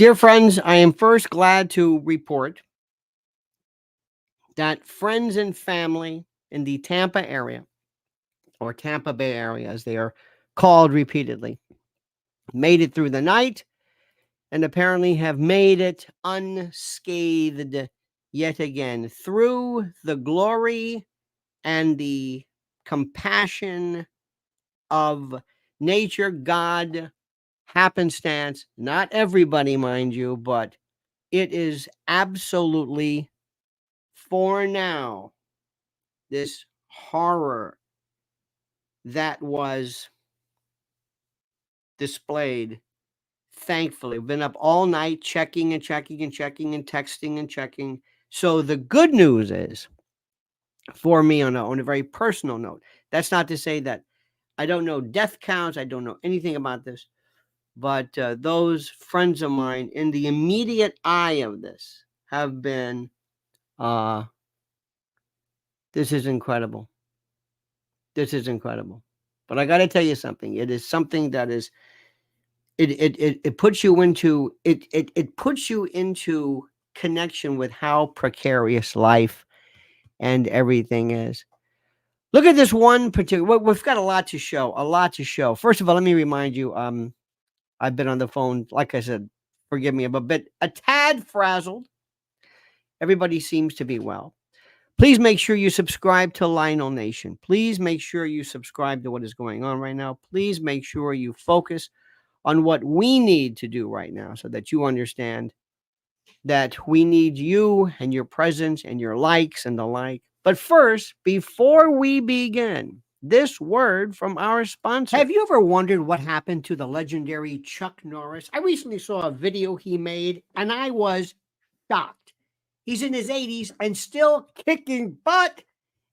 Dear friends, I am first glad to report that friends and family in the Tampa area, or Tampa Bay area as they are called repeatedly, made it through the night and apparently have made it unscathed yet again through the glory and the compassion of nature, God, happenstance. Not everybody, mind you, but it is absolutely, for now, this horror that was displayed. Thankfully, we've been up all night checking and checking and checking and texting and checking. So the good news is, for me, on a very personal note, that's not to say that I don't know death counts. I don't know anything about this. But those friends of mine in the immediate eye of this have been, this is incredible. This is incredible. But I got to tell you something. It is something that is, it puts you into, it puts you into connection with how precarious life and everything is. Look at this one particular, we've got a lot to show. First of all, let me remind you, I've been on the phone, like I said, forgive me, I'm a tad frazzled. Everybody seems to be well. Please make sure you subscribe to Lionel Nation. Please make sure you subscribe to what is going on right now. Please make sure you focus on what we need to do right now so that you understand that we need you and your presence and your likes and the like. But first, before we begin, this word from our sponsor. Have you ever wondered what happened to the legendary Chuck Norris? I recently saw a video he made and I was shocked. He's in his 80s and still kicking butt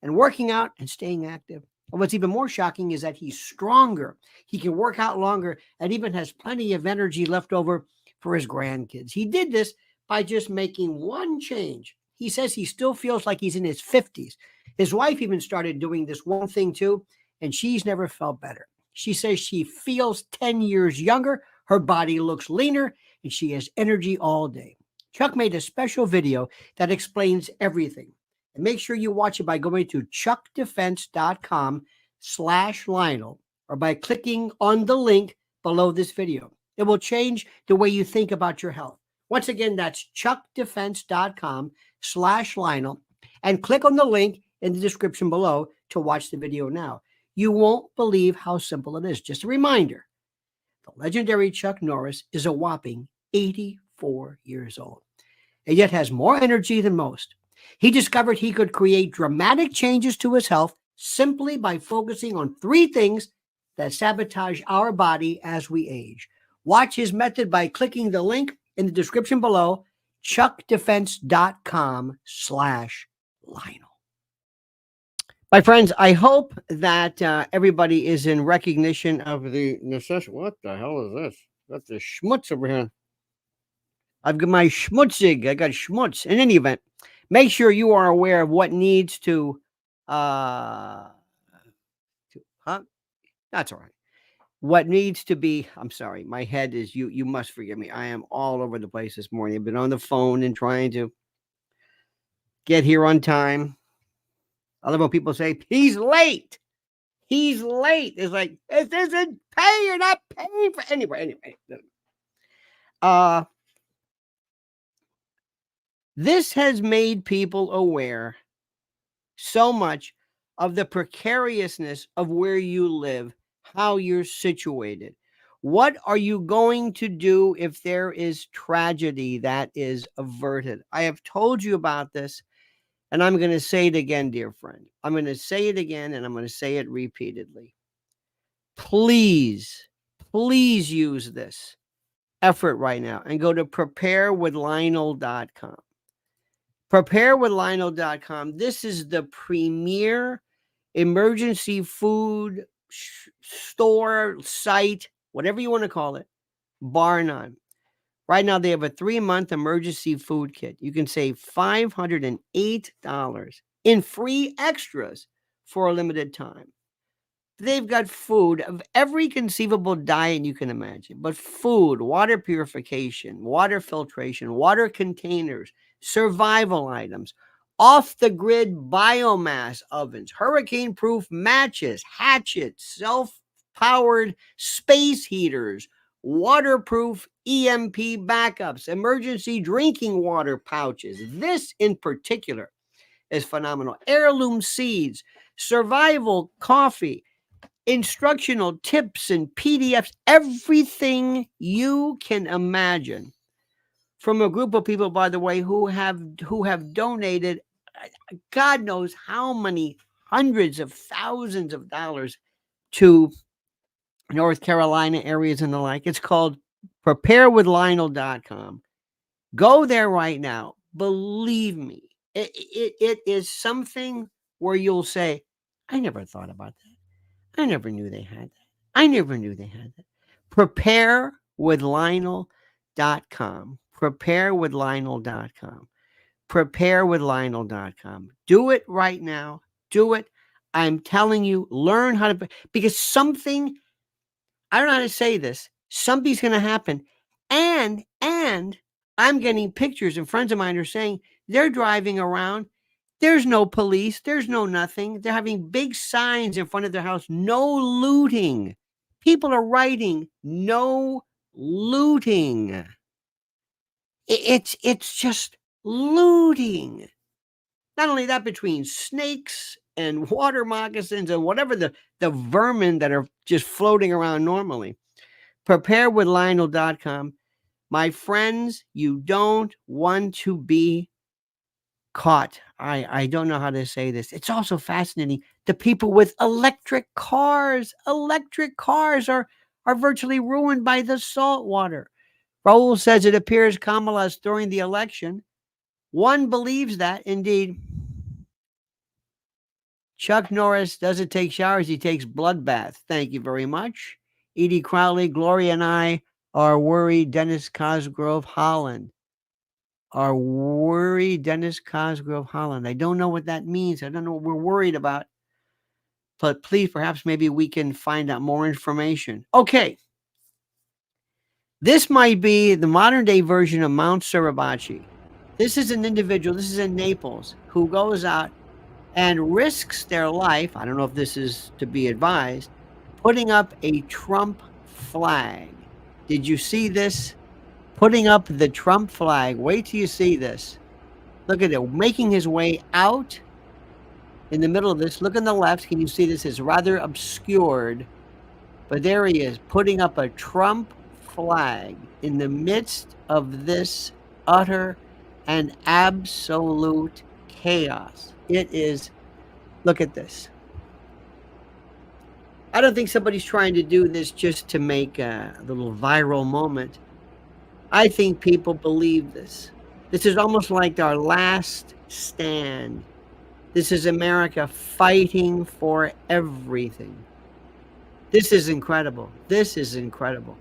and working out and staying active. And what's even more shocking is that he's stronger. He can work out longer and even has plenty of energy left over for his grandkids. He did this by just making one change. He says he still feels like he's in his 50s. His wife even started doing this one thing too, and she's never felt better. She says she feels 10 years younger, her body looks leaner, and she has energy all day. Chuck made a special video that explains everything. And make sure you watch it by going to chuckdefense.com/Lionel or by clicking on the link below this video. It will change the way you think about your health. Once again, that's chuckdefense.com/Lionel and click on the link in the description below to watch the video now. You won't believe how simple it is. Just a reminder, the legendary Chuck Norris is a whopping 84 years old and yet has more energy than most. He discovered he could create dramatic changes to his health simply by focusing on 3 things that sabotage our body as we age. Watch his method by clicking the link in the description below, chuckdefense.com/Lionel. My friends, I hope that everybody is in recognition of the necessity. What the hell is this? Got the schmutz over here. I've got my schmutzig. I got schmutz. In any event, make sure you are aware of what needs to that's all right. What needs to be, I'm sorry, my head is, you must forgive me. I am all over the place this morning. I've been on the phone and trying to get here on time. I love when people say, he's late. He's late. It's like, this isn't pay. You're not paying for anyway. This has made people aware so much of the precariousness of where you live, how you're situated. What are you going to do if there is tragedy that is averted? I have told you about this, and I'm going to say it again, dear friend. I'm going to say it again, and I'm going to say it repeatedly. Please, please use this effort right now and go to preparewithlionel.com. Preparewithlionel.com. This is the premier emergency food store, site, whatever you want to call it, bar none. Right now, they have a 3-month emergency food kit. You can save $508 in free extras for a limited time. They've got food of every conceivable diet you can imagine, but food, water purification, water filtration, water containers, survival items, off-the-grid biomass ovens, hurricane-proof matches, hatchets, self-powered space heaters, waterproof EMP backups, emergency drinking water pouches. This in particular is phenomenal. Heirloom seeds, survival coffee, instructional tips and PDFs, everything you can imagine from a group of people, by the way, who have donated God knows how many hundreds of thousands of dollars to North Carolina areas and the like. It's called preparewithlionel.com. Go there right now. Believe me, it is something where you'll say, I never thought about that. I never knew they had that. I never knew they had that. Preparewithlionel.com. Preparewithlionel.com. Preparewithlionel.com. Do it right now. Do it. I'm telling you, learn how to, because something, I don't know how to say this, something's going to happen. And I'm getting pictures, and friends of mine are saying they're driving around. There's no police. There's no nothing. They're having big signs in front of their house. No looting. People are writing, no looting. It's just looting. Not only that, between snakes and water moccasins and whatever the vermin that are just floating around normally. Preparewithlionel.com. My friends, you don't want to be caught. I don't know how to say this. It's also fascinating. The people with electric cars are virtually ruined by the salt water. Raul says it appears Kamala is throwing the election. One believes that, indeed. Chuck Norris doesn't take showers. He takes blood baths. Thank you very much. Edie Crowley, Gloria and I are worried. Dennis Cosgrove, Holland. Are worried. Dennis Cosgrove, Holland. I don't know what that means. I don't know what we're worried about. But please, perhaps maybe we can find out more information. Okay. This might be the modern day version of Mount Suribachi. This is an individual, this is in Naples, who goes out and risks their life, I don't know if this is to be advised, putting up a Trump flag. Did you see this? Putting up the Trump flag. Wait till you see this. Look at it, making his way out in the middle of this. Look on the left. Can you see this? It's rather obscured, but there he is, putting up a Trump flag in the midst of this utter and absolute chaos. It is, look at this. I don't think somebody's trying to do this just to make a little viral moment. I think people believe this. This is almost like our last stand. This is America fighting for everything. This is incredible. This is incredible.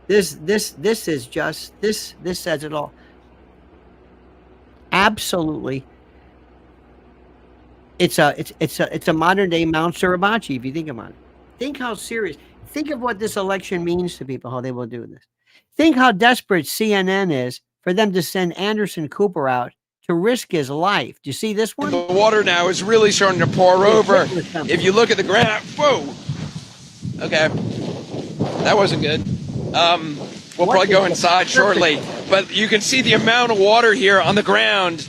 This is just, this says it all. Absolutely. It's a modern day Mount Suribachi, if you think about it. Think how serious. Think of what this election means to people, how they will do this. Think how desperate CNN is for them to send Anderson Cooper out to risk his life. Do you see this one? The water now is really starting to pour over. If you look at the ground, whoa. Okay, that wasn't good. We'll probably go inside shortly, but you can see the amount of water here on the ground.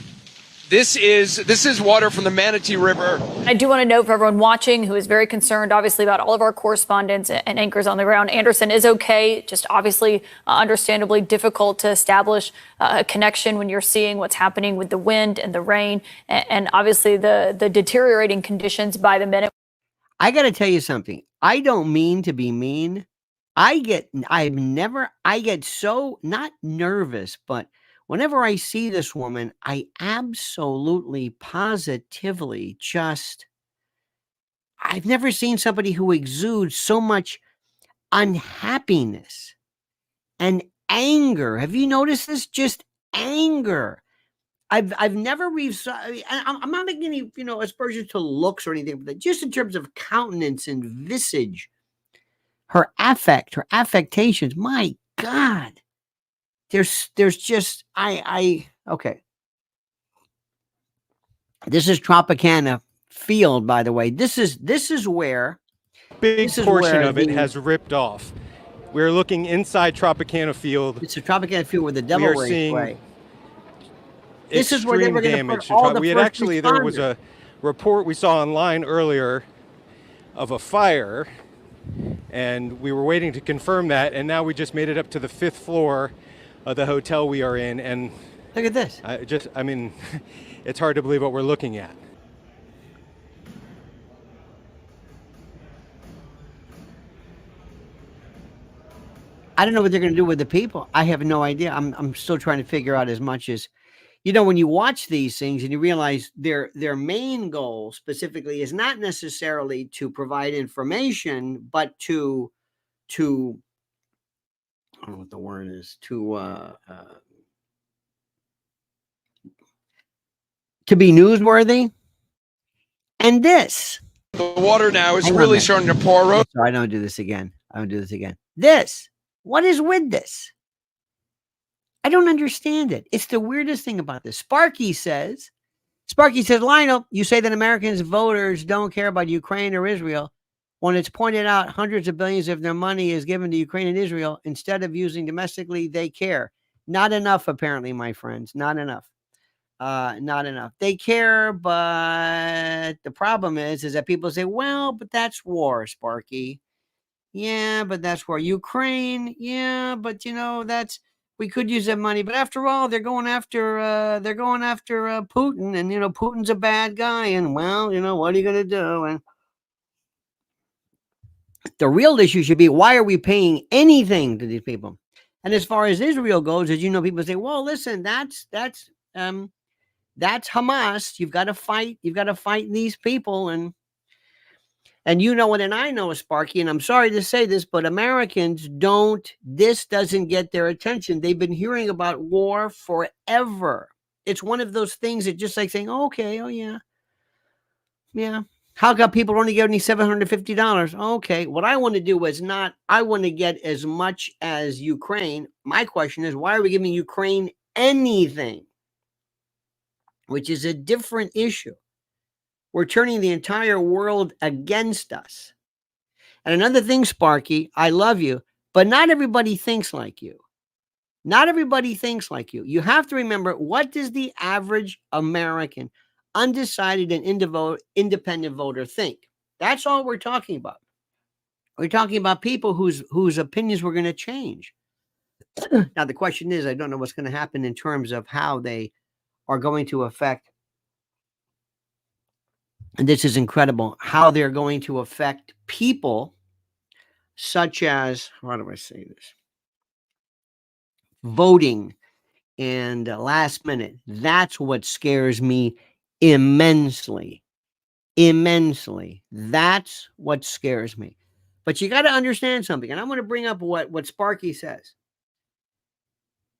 This is water from the Manatee River. I do want to note for everyone watching who is very concerned, obviously, about all of our correspondents and anchors on the ground. Anderson is okay, just obviously, understandably difficult to establish a connection when you're seeing what's happening with the wind and the rain and obviously the deteriorating conditions by the minute. I got to tell you something. I don't mean to be mean. I get so not nervous, but whenever I see this woman, I absolutely, positively just, I've never seen somebody who exudes so much unhappiness and anger. Have you noticed this? Just anger. I've never I'm not making any, aspersions to looks or anything, but just in terms of countenance and visage, her affectations, my God. There's just okay. This is Tropicana Field, by the way. This is where big portion of it has ripped off. We're looking inside Tropicana Field. It's a Tropicana Field where the Devil Race play. This is where they were going to put all the first responders. There was a report we saw online earlier of a fire, and we were waiting to confirm that, and now we just made it up to the 5th floor of the hotel we are in, and look at this. I mean, it's hard to believe what we're looking at. I don't know what they're going to do with the people. I have no idea. I'm still trying to figure out as much as, when you watch these things and you realize their main goal specifically is not necessarily to provide information, but to I don't know what the word is, to be newsworthy. And this. The water now is really starting to pour over. I don't do this again. This. What is with this? I don't understand it. It's the weirdest thing about this. Sparky says, Lionel, you say that Americans voters don't care about Ukraine or Israel when it's pointed out hundreds of billions of their money is given to Ukraine and Israel instead of using domestically. They care. Not enough, apparently, my friends. Not enough. Not enough. They care, but the problem is that people say, well, but that's war, Sparky. Yeah, but that's war. Ukraine, yeah, but we could use that money. But after all, they're going after Putin, and Putin's a bad guy, and well, what are you gonna do? And the real issue should be, why are we paying anything to these people? And as far as Israel goes, as people say, well, listen, that's Hamas. You've got to fight these people, and what, and I know, Sparky, and I'm sorry to say this, but Americans this doesn't get their attention. They've been hearing about war forever. It's one of those things that just like saying, okay, oh yeah. Yeah. How come people are only getting $750? Okay. What I want to do is I want to get as much as Ukraine. My question is, why are we giving Ukraine anything? Which is a different issue. We're turning the entire world against us. And another thing, Sparky, I love you, but not everybody thinks like you. Not everybody thinks like you. You have to remember, what does the average American, undecided and independent voter think? That's all we're talking about. We're talking about people whose opinions we're going to change. Now, the question is, I don't know what's going to happen in terms of how they are going to affect. And this is incredible, how they're going to affect people such as, how do I say this? Voting and last minute. That's what scares me immensely. Immensely. That's what scares me. But you got to understand something. And I'm going to bring up what Sparky says.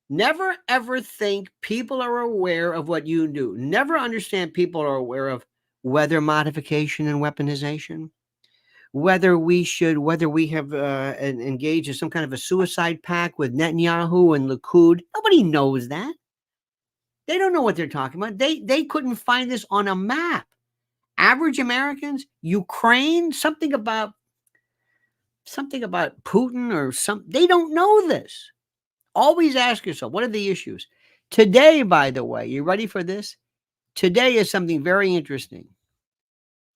Never ever think people are aware of what you do. Never understand people are aware of weather modification and weaponization, whether we have engaged in some kind of a suicide pact with Netanyahu and Likud. Nobody knows that. They don't know what they're talking about. They couldn't find this on a map. Average Americans, Ukraine, something about Putin or something. They don't know this. Always ask yourself, what are the issues? Today, by the way, you ready for this? Today is something very interesting.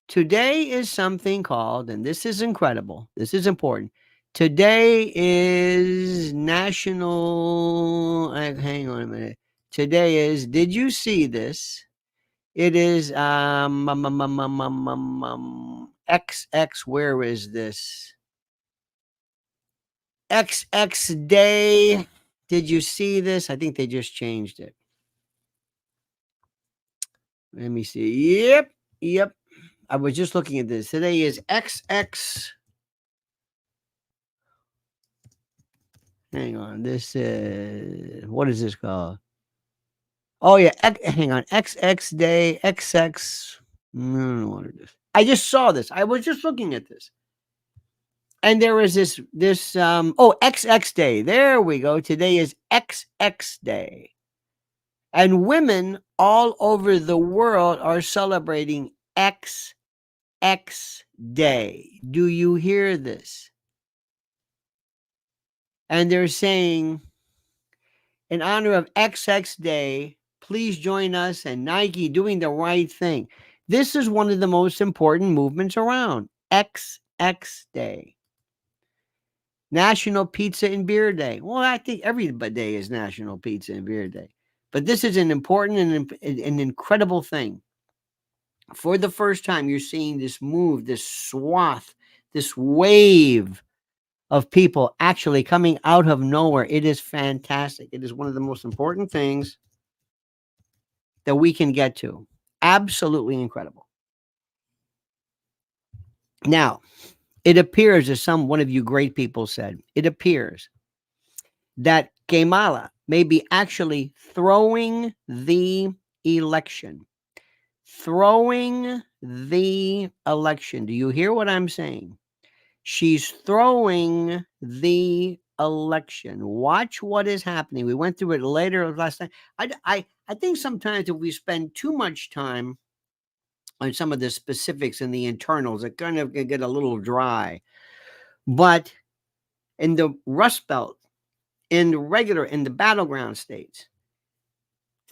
Today is something called, and this is incredible, this is important. Today is National, hang on a minute. Today is, did you see this? It is XX, where is this? XX Day. Did you see this? I think they just changed it. Let me see. Yep. I was just looking at this. Today is XX. Hang on. This is, what is this called? Oh yeah, hang on. XX day, XX. I don't know what it is. I just saw this. I was just looking at this. And there is this XX day. There we go. Today is XX day. And women all over the world are celebrating XX day. Do you hear this? And they're saying, in honor of XX day, please join us and Nike doing the right thing. This is one of the most important movements around. XX day. National Pizza and Beer Day. Well, I think every day is National Pizza and Beer Day. But this is an important and an incredible thing. For the first time, you're seeing this move, this swath, this wave of people actually coming out of nowhere. It is fantastic. It is one of the most important things that we can get to. Absolutely incredible. Now, it appears, as one of you great people said, it appears that Kamala may be actually throwing the election. Throwing the election. Do you hear what I'm saying? She's throwing the election. Watch what is happening. We went through it later last time. I think sometimes if we spend too much time on some of the specifics and the internals, it kind of can get a little dry. But in the Rust Belt, in the battleground states,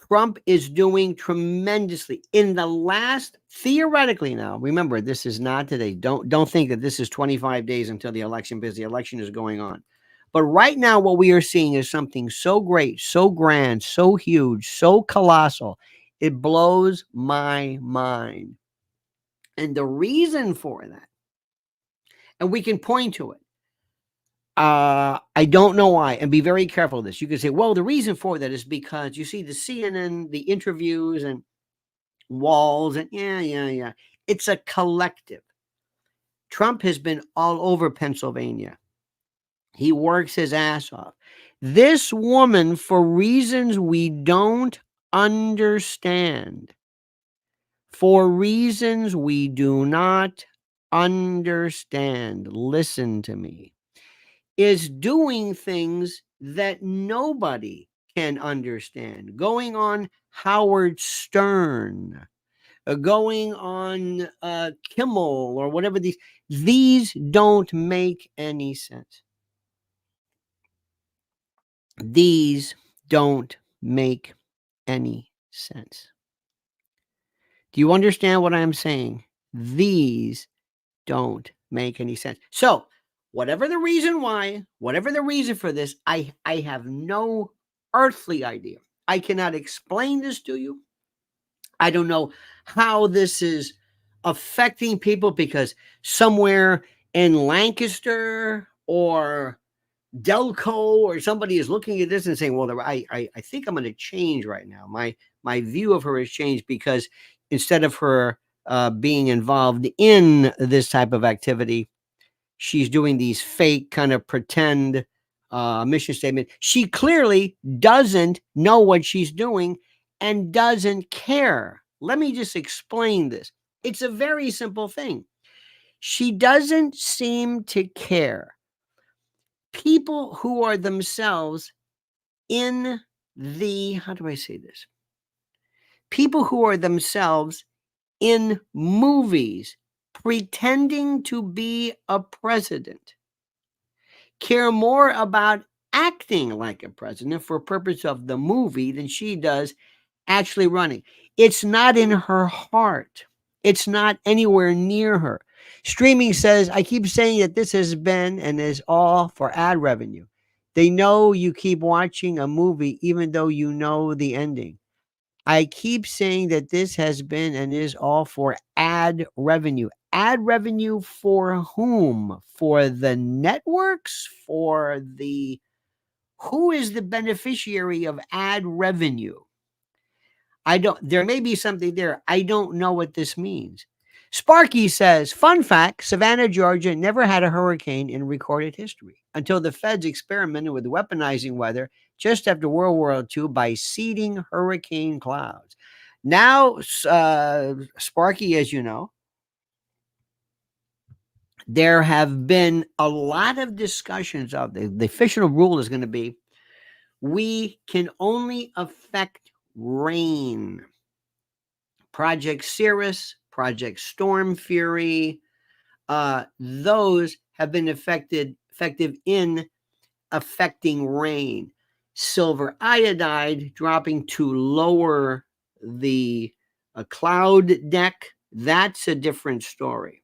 Trump is doing tremendously. In the last, theoretically now, remember, this is not today. Don't think that this is 25 days until the election, because the election is going on. But right now, what we are seeing is something so great, so grand, so huge, so colossal. It blows my mind. And the reason for that, and we can point to it, I don't know why, and be very careful of this. You can say, well, the reason for that is because you see the CNN, the interviews and walls, and yeah. It's a collective. Trump has been all over Pennsylvania. He works his ass off. This woman, for reasons we don't understand, for reasons we do not understand, listen to me, is doing things that nobody can understand. Going on Howard Stern, going on Kimmel, or whatever these don't make any sense. These don't make any sense. Do you understand what I'm saying? These don't make any sense. So, whatever the reason why, whatever the reason for this, I have no earthly idea. I cannot explain this to you. I don't know how this is affecting people, because somewhere in Lancaster or Delco or somebody is looking at this and saying, well, I think I'm going to change right now. My view of her has changed, because instead of her being involved in this type of activity, she's doing these fake kind of pretend mission statement. She clearly doesn't know what she's doing and doesn't care. Let me just explain this. It's a very simple thing. She doesn't seem to care. People who are themselves in the, how do I say this? People who are themselves in movies pretending to be a president care more about acting like a president for purpose of the movie than she does actually running. It's not in her heart. It's not anywhere near her. Streaming says, I keep saying that this has been and is all for ad revenue. They know you keep watching a movie even though you know the ending. I keep saying that this has been and is all for ad revenue. Ad revenue for whom? For the networks? For the... Who is the beneficiary of ad revenue? There may be something there. I don't know what this means. Sparky says, fun fact, Savannah, Georgia never had a hurricane in recorded history. until the feds experimented with weaponizing weather just after World War II by seeding hurricane clouds. Now, Sparky, as you know, there have been a lot of discussions of the official rule is going to be we can only affect rain. Project Cirrus, Project Storm Fury, those have been effective in affecting rain. Silver iodide dropping to lower the cloud deck, that's a different story.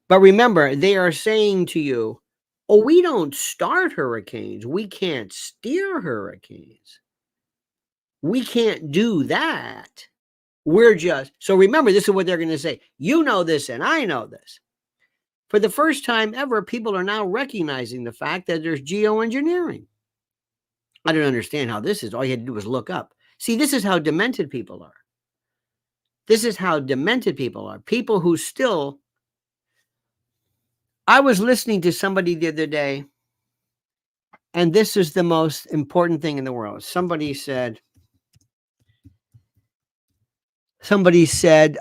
But remember, they are saying to you, oh, we don't start hurricanes. We can't steer hurricanes. We can't do that. We're just, so remember, this is what they're going to say. You know this and I know this. For the first time ever, people are now recognizing the fact that there's geoengineering. I don't understand how this is. All you had to do was look up. See, this is how demented people are. This is how demented people are. People who still, I was listening to somebody the other day, and this is the most important thing in the world. Somebody said,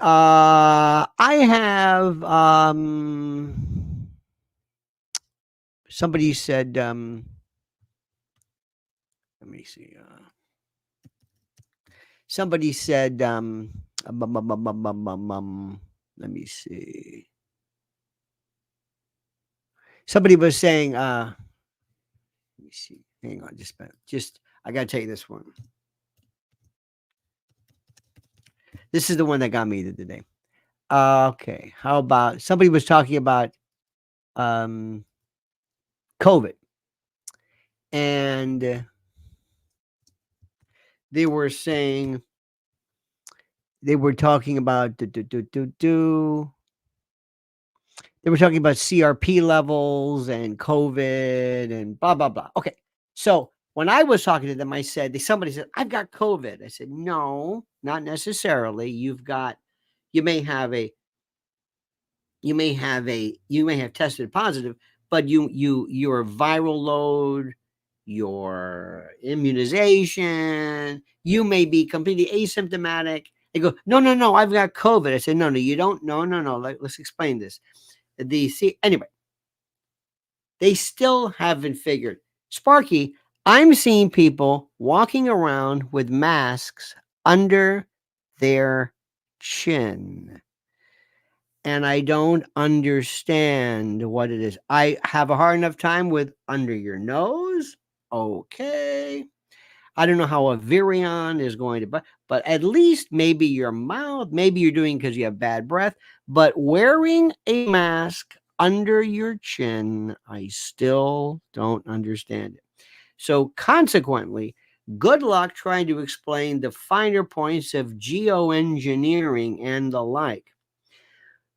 I have, somebody said, let me see. Somebody said, let me see. Somebody was saying, let me see. Hang on, just, I got to tell you this one. This is the one that got me today. Okay. How about somebody was talking about COVID, and they were saying they were talking about they were talking about CRP levels and COVID and blah blah blah. Okay. So when I was talking to them, I said, somebody said, I've got COVID. I said, no, not necessarily. You may have tested positive, but your viral load, your immunization, you may be completely asymptomatic. They go, no, I've got COVID. I said, no, you don't. No. Let's explain this. Anyway, they still haven't figured. Sparky, I'm seeing people walking around with masks under their chin. And I don't understand what it is. I have a hard enough time with under your nose. Okay. I don't know how a virion is going to, but at least maybe your mouth, maybe you're doing because you have bad breath, but wearing a mask under your chin, I still don't understand it. So consequently, good luck trying to explain the finer points of geoengineering and the like.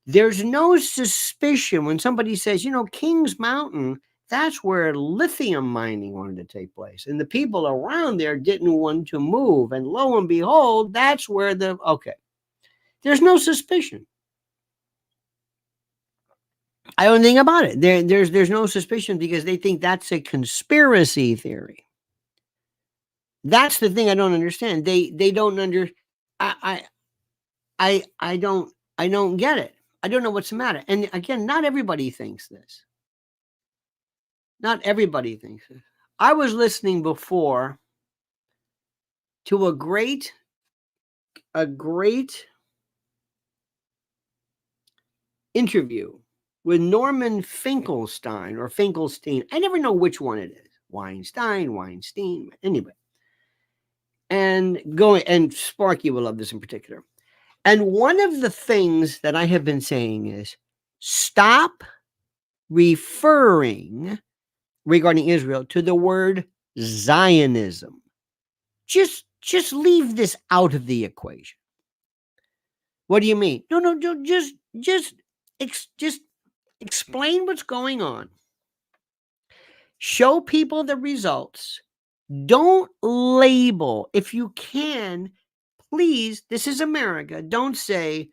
There's no suspicion when somebody says, Kings Mountain, that's where lithium mining wanted to take place. And the people around there didn't want to move. And lo and behold, that's where there's no suspicion. I don't think about it. There's no suspicion because they think that's a conspiracy theory. That's the thing I don't understand. They don't I don't get it. I don't know what's the matter. And again, not everybody thinks this. Not everybody thinks this. I was listening before to a great interview with Norman Finkelstein or Finkelstein. I never know which one it is. Weinstein. Anyway. And Sparky will love this in particular. And one of the things that I have been saying is stop referring regarding Israel to the word Zionism. Just leave this out of the equation. What do you mean? No, just explain what's going on. Show people the results. Don't label. If you can, please, this is America. Don't say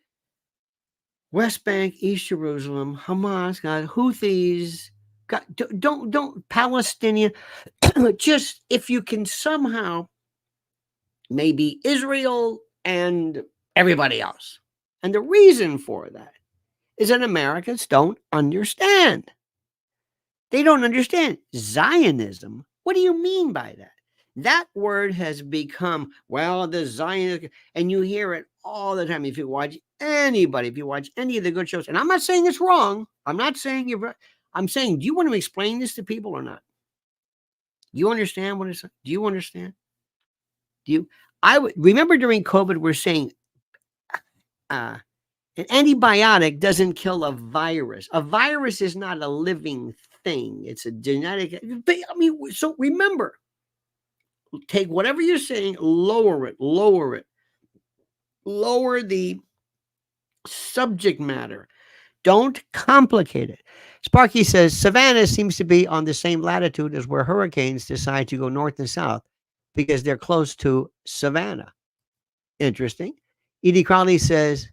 West Bank, East Jerusalem, Hamas, God, Houthis, God, don't Palestinian. Just if you can somehow, maybe Israel and everybody else. And the reason for that is that Americans don't understand. They don't understand Zionism. What do you mean by that? That word has become, well, the Zionist, and you hear it all the time. If you watch anybody, if you watch any of the good shows, and I'm not saying it's wrong. I'm not saying you're, I'm saying, do you want to explain this to people or not? Do you understand what it's, do you understand? Do you, I would remember during COVID, we're saying, an antibiotic doesn't kill a virus. A virus is not a living thing. It's a genetic. I mean, so remember, take whatever you're saying, lower it, lower the subject matter. Don't complicate it. Sparky says Savannah seems to be on the same latitude as where hurricanes decide to go north and south because they're close to Savannah. Interesting. Edie Crowley says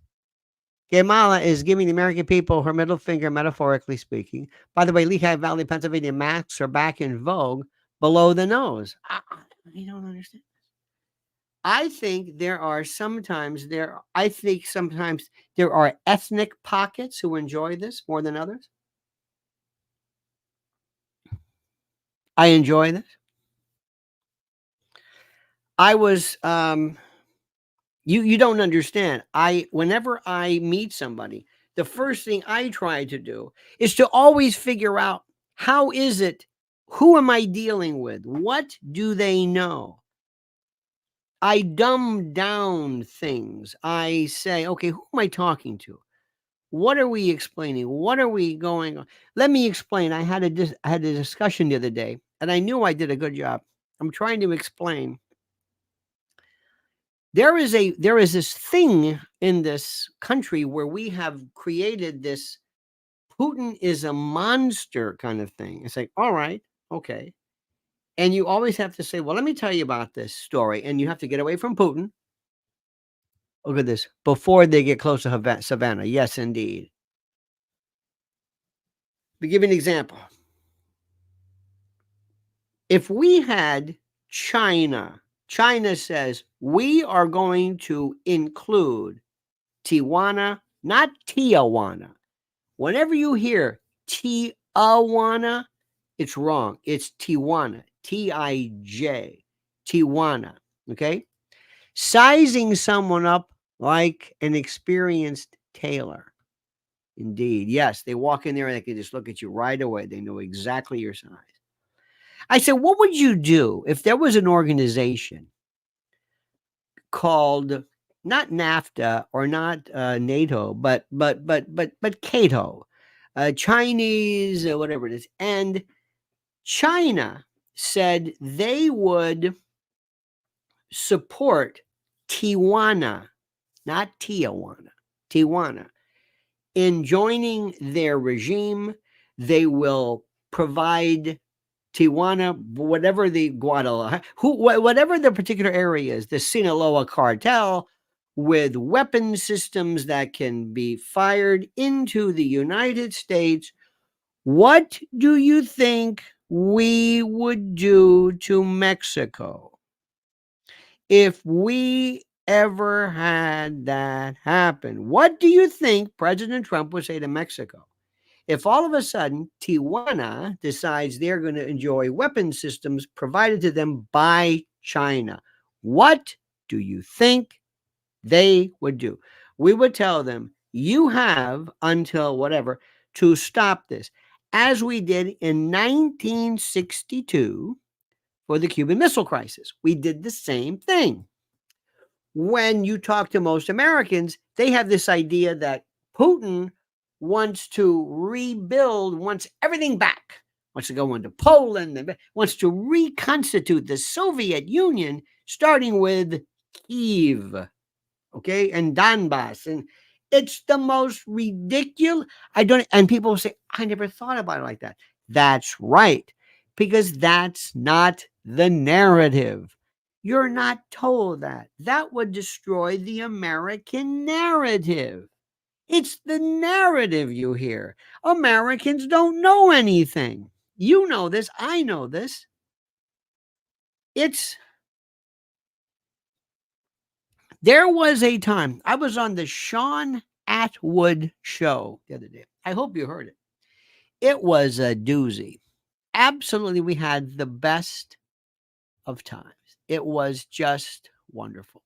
Kamala is giving the American people her middle finger, metaphorically speaking. By the way, Lehigh Valley, Pennsylvania masks are back in vogue below the nose. I don't understand. I think sometimes there are ethnic pockets who enjoy this more than others. I enjoy this. I was you don't understand. Whenever I meet somebody, the first thing I try to do is to always figure out how is it, who am I dealing with? What do they know? I dumb down things. I say, okay, who am I talking to? What are we explaining? What are we going on? Let me explain. I had a discussion the other day, and I knew I did a good job. I'm trying to explain. There is this thing in this country where we have created this Putin is a monster kind of thing. It's like, all right, okay. And you always have to say, well, let me tell you about this story. And you have to get away from Putin. Look at this. Before they get close to Savannah. Yes, indeed. To give you an example. If we had China says, we are going to include Tijuana, not Tijuana. Whenever you hear Tijuana, it's wrong. It's Tijuana. T-I-J. Tijuana. Okay? Sizing someone up like an experienced tailor. Indeed. Yes, they walk in there and they can just look at you right away. They know exactly your size. I said, what would you do if there was an organization called not NAFTA or not NATO, but Cato, Chinese, whatever it is, and China said they would support Tijuana, not Tijuana, Tijuana, in joining their regime. They will provide Tijuana, whatever the Guadalajara, whatever the particular area is, the Sinaloa cartel, with weapon systems that can be fired into the United States. What do you think we would do to Mexico if we ever had that happen? What do you think President Trump would say to Mexico if all of a sudden Tijuana decides they're going to enjoy weapon systems provided to them by China? What do you think they would do? We would tell them, you have until whatever to stop this, as we did in 1962 for the Cuban Missile Crisis. We did the same thing. When you talk to most Americans, they have this idea that Putin wants to rebuild, wants everything back, wants to go into Poland, wants to reconstitute the Soviet Union, starting with Kyiv, okay, and Donbass. And it's the most ridiculous. And people say, I never thought about it like that. That's right, because that's not the narrative. You're not told that. That would destroy the American narrative. It's the narrative you hear. Americans don't know anything. You know this. I know this. There was a time I was on the Sean Atwood show the other day. I hope you heard it. It was a doozy. Absolutely, we had the best of times. It was just wonderful.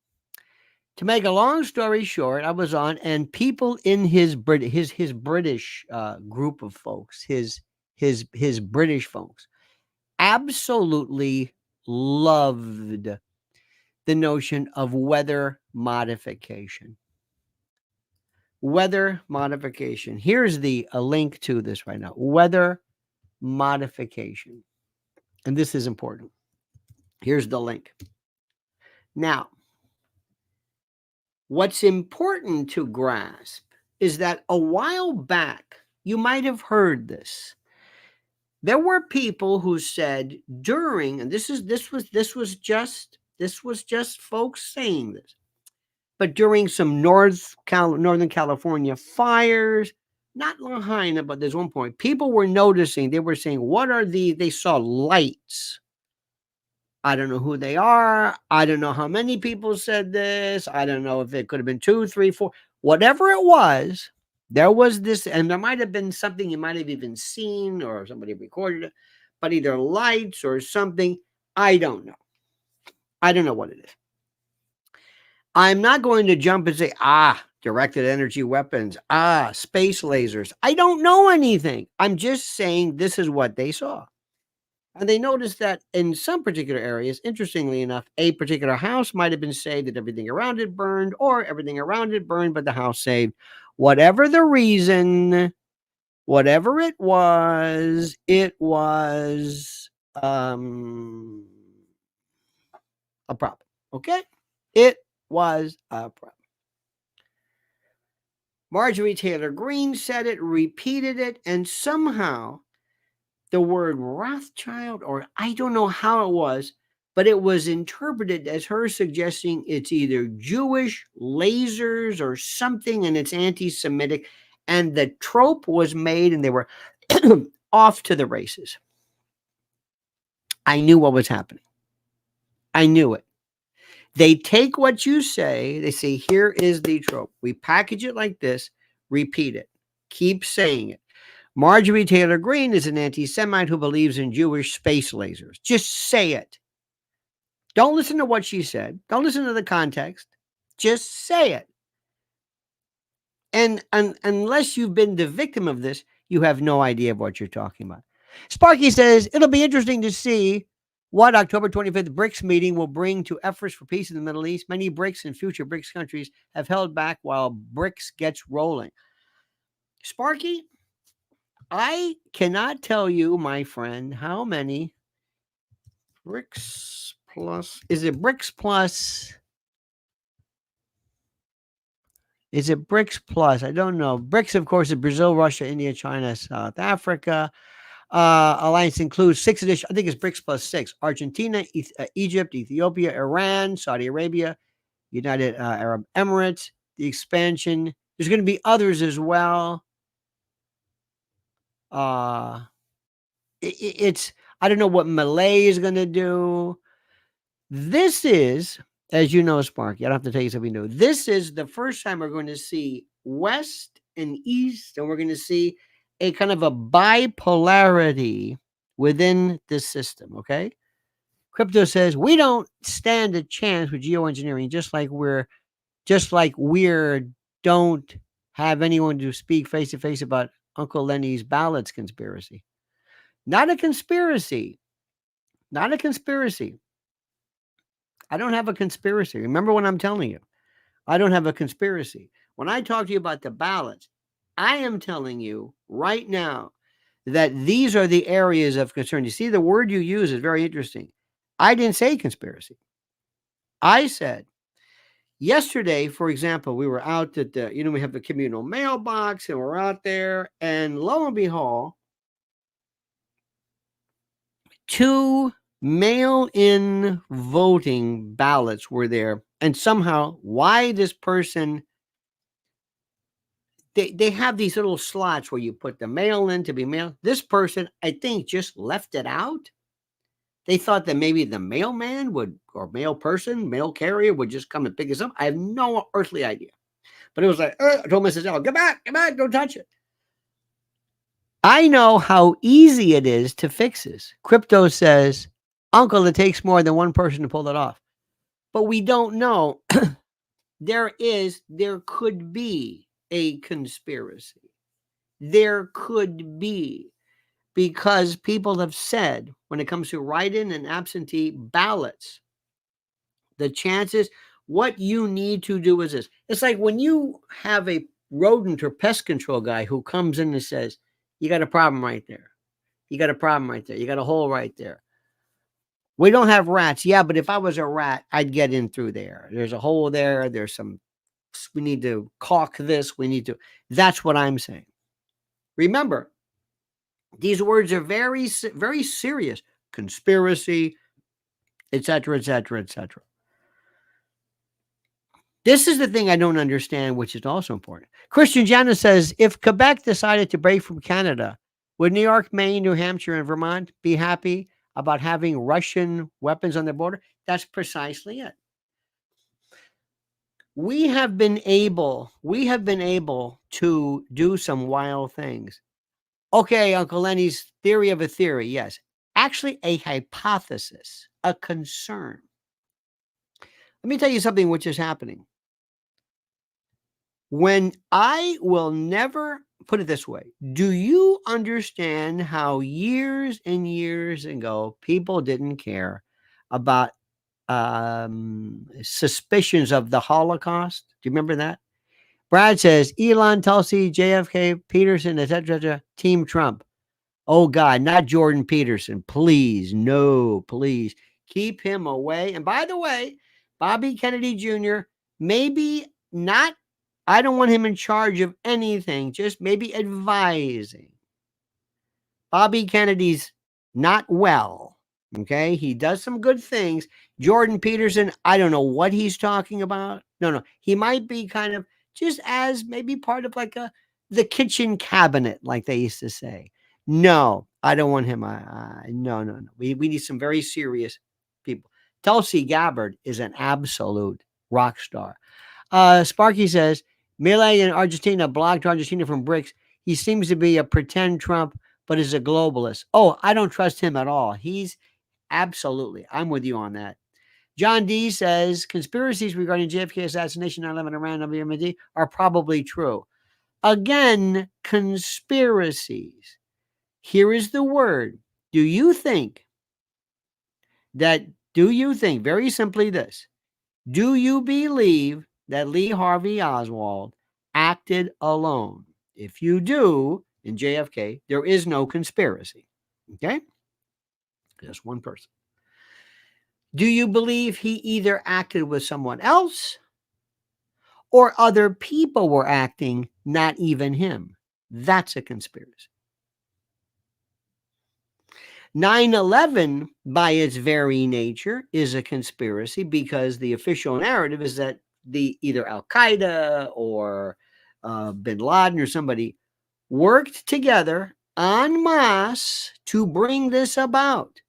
To make a long story short, I was on, and people in his British group of folks, his British folks, absolutely loved the notion of weather modification. Weather modification. Here's a link to this right now. Weather modification. And this is important. Here's the link. Now, what's important to grasp is that a while back, you might have heard this. There were people who said during, and this was just folks saying this, but during some Northern California fires, not Lahaina, but there's one point, people were noticing, they were saying, they saw lights. I don't know who they are. I don't know how many people said this. I don't know if it could have been 2, 3, 4, whatever it was. There was this, and there might have been something you might have even seen or somebody recorded it, but either lights or something. I don't know. I don't know what it is. I'm not going to jump and say, directed energy weapons, space lasers. I don't know anything. I'm just saying this is what they saw. And they noticed that in some particular areas, interestingly enough, a particular house might have been saved, that everything around it burned, or everything around it burned, but the house saved. Whatever the reason, whatever it was a problem. Okay? It was a problem. Marjorie Taylor Greene said it, repeated it, and somehow the word Rothschild, or I don't know how it was, but it was interpreted as her suggesting it's either Jewish lasers or something, and it's anti-Semitic. And the trope was made, and they were off to the races. I knew what was happening. I knew it. They take what you say, they say, here is the trope. We package it like this, repeat it, keep saying it. Marjorie Taylor Greene is an anti-Semite who believes in Jewish space lasers. Just say it. Don't listen to what she said. Don't listen to the context. Just say it. And unless you've been the victim of this, you have no idea of what you're talking about. Sparky says, it'll be interesting to see what October 25th BRICS meeting will bring to efforts for peace in the Middle East. Many BRICS and future BRICS countries have held back while BRICS gets rolling. Sparky, I cannot tell you, my friend, how many BRICS plus, is it BRICS plus? Is it BRICS plus? I don't know. BRICS, of course, is Brazil, Russia, India, China, South Africa. Alliance includes 6 additional, I think it's BRICS plus 6. Argentina, Egypt, Ethiopia, Iran, Saudi Arabia, United Arab Emirates, the expansion. There's going to be others as well. It's, I don't know what Malay is going to do. This is, as you know, Sparky, I don't have to tell you something new. This is the first time we're going to see West and East, and we're going to see a kind of a bipolarity within this system, okay? Crypto says, we don't stand a chance with geoengineering, just like we don't have anyone to speak face-to-face about Uncle Lenny's ballots conspiracy. Not a conspiracy. Not a conspiracy. I don't have a conspiracy. Remember what I'm telling you. I don't have a conspiracy. When I talk to you about the ballots, I am telling you right now that these are the areas of concern. You see, the word you use is very interesting. I didn't say conspiracy. I said, yesterday, for example, we were out at the, we have the communal mailbox, and we're out there, and lo and behold, 2 mail-in voting ballots were there. And somehow, why this person they have these little slots where you put the mail in to be mailed. This person, I think, just left it out. They thought that maybe the mailman would, or mail person, mail carrier would just come and pick us up. I have no earthly idea. But it was like, I told Mrs. L, get back, don't touch it. I know how easy it is to fix this. Crypto says, Uncle, it takes more than one person to pull it off. But we don't know. There could be a conspiracy. There could be, because people have said when it comes to write-in and absentee ballots, the chances, what you need to do is this. It's like when you have a rodent or pest control guy who comes in and says, you got a problem right there. You got a problem right there. You got a hole right there. We don't have rats. Yeah, but if I was a rat, I'd get in through there. There's a hole there. There's some, we need to caulk this. We need to, that's what I'm saying. Remember, these words are very, very serious. Conspiracy, etc., etc., etc. This is the thing I don't understand, which is also important. Christian Jana says, if Quebec decided to break from Canada, would New York, Maine, New Hampshire, and Vermont be happy about having Russian weapons on their border? That's precisely it. We have been able to do some wild things. Okay, Uncle Lenny's theory of a theory, yes. Actually, a hypothesis, a concern. Let me tell you something which is happening. When I will never, put it this way, do you understand how years and years ago people didn't care about suspicions of the Holocaust? Do you remember that? Brad says, Elon, Tulsi, JFK, Peterson, etc., Team Trump. Oh, God, not Jordan Peterson. Please, no, please. Keep him away. And by the way, Bobby Kennedy Jr., maybe not, I don't want him in charge of anything, just maybe advising. Bobby Kennedy's not well, okay? He does some good things. Jordan Peterson, I don't know what he's talking about. No, he might be kind of just as maybe part of like the kitchen cabinet, like they used to say. No, I don't want him. No. We need some very serious people. Tulsi Gabbard is an absolute rock star. Sparky says, Milei in Argentina blocked Argentina from BRICS. He seems to be a pretend Trump, but is a globalist. Oh, I don't trust him at all. He's absolutely, I'm with you on that. John D says, conspiracies regarding JFK assassination, 9/11, Iran, WMD are probably true. Again, conspiracies. Here is the word. Do you think, very simply this, do you believe that Lee Harvey Oswald acted alone? If you do, in JFK, there is no conspiracy. Okay? Just one person. Do you believe he either acted with someone else or other people were acting, not even him? That's a conspiracy. 9/11, by its very nature, is a conspiracy because the official narrative is that either Al-Qaeda or bin Laden or somebody worked together en masse to bring this about.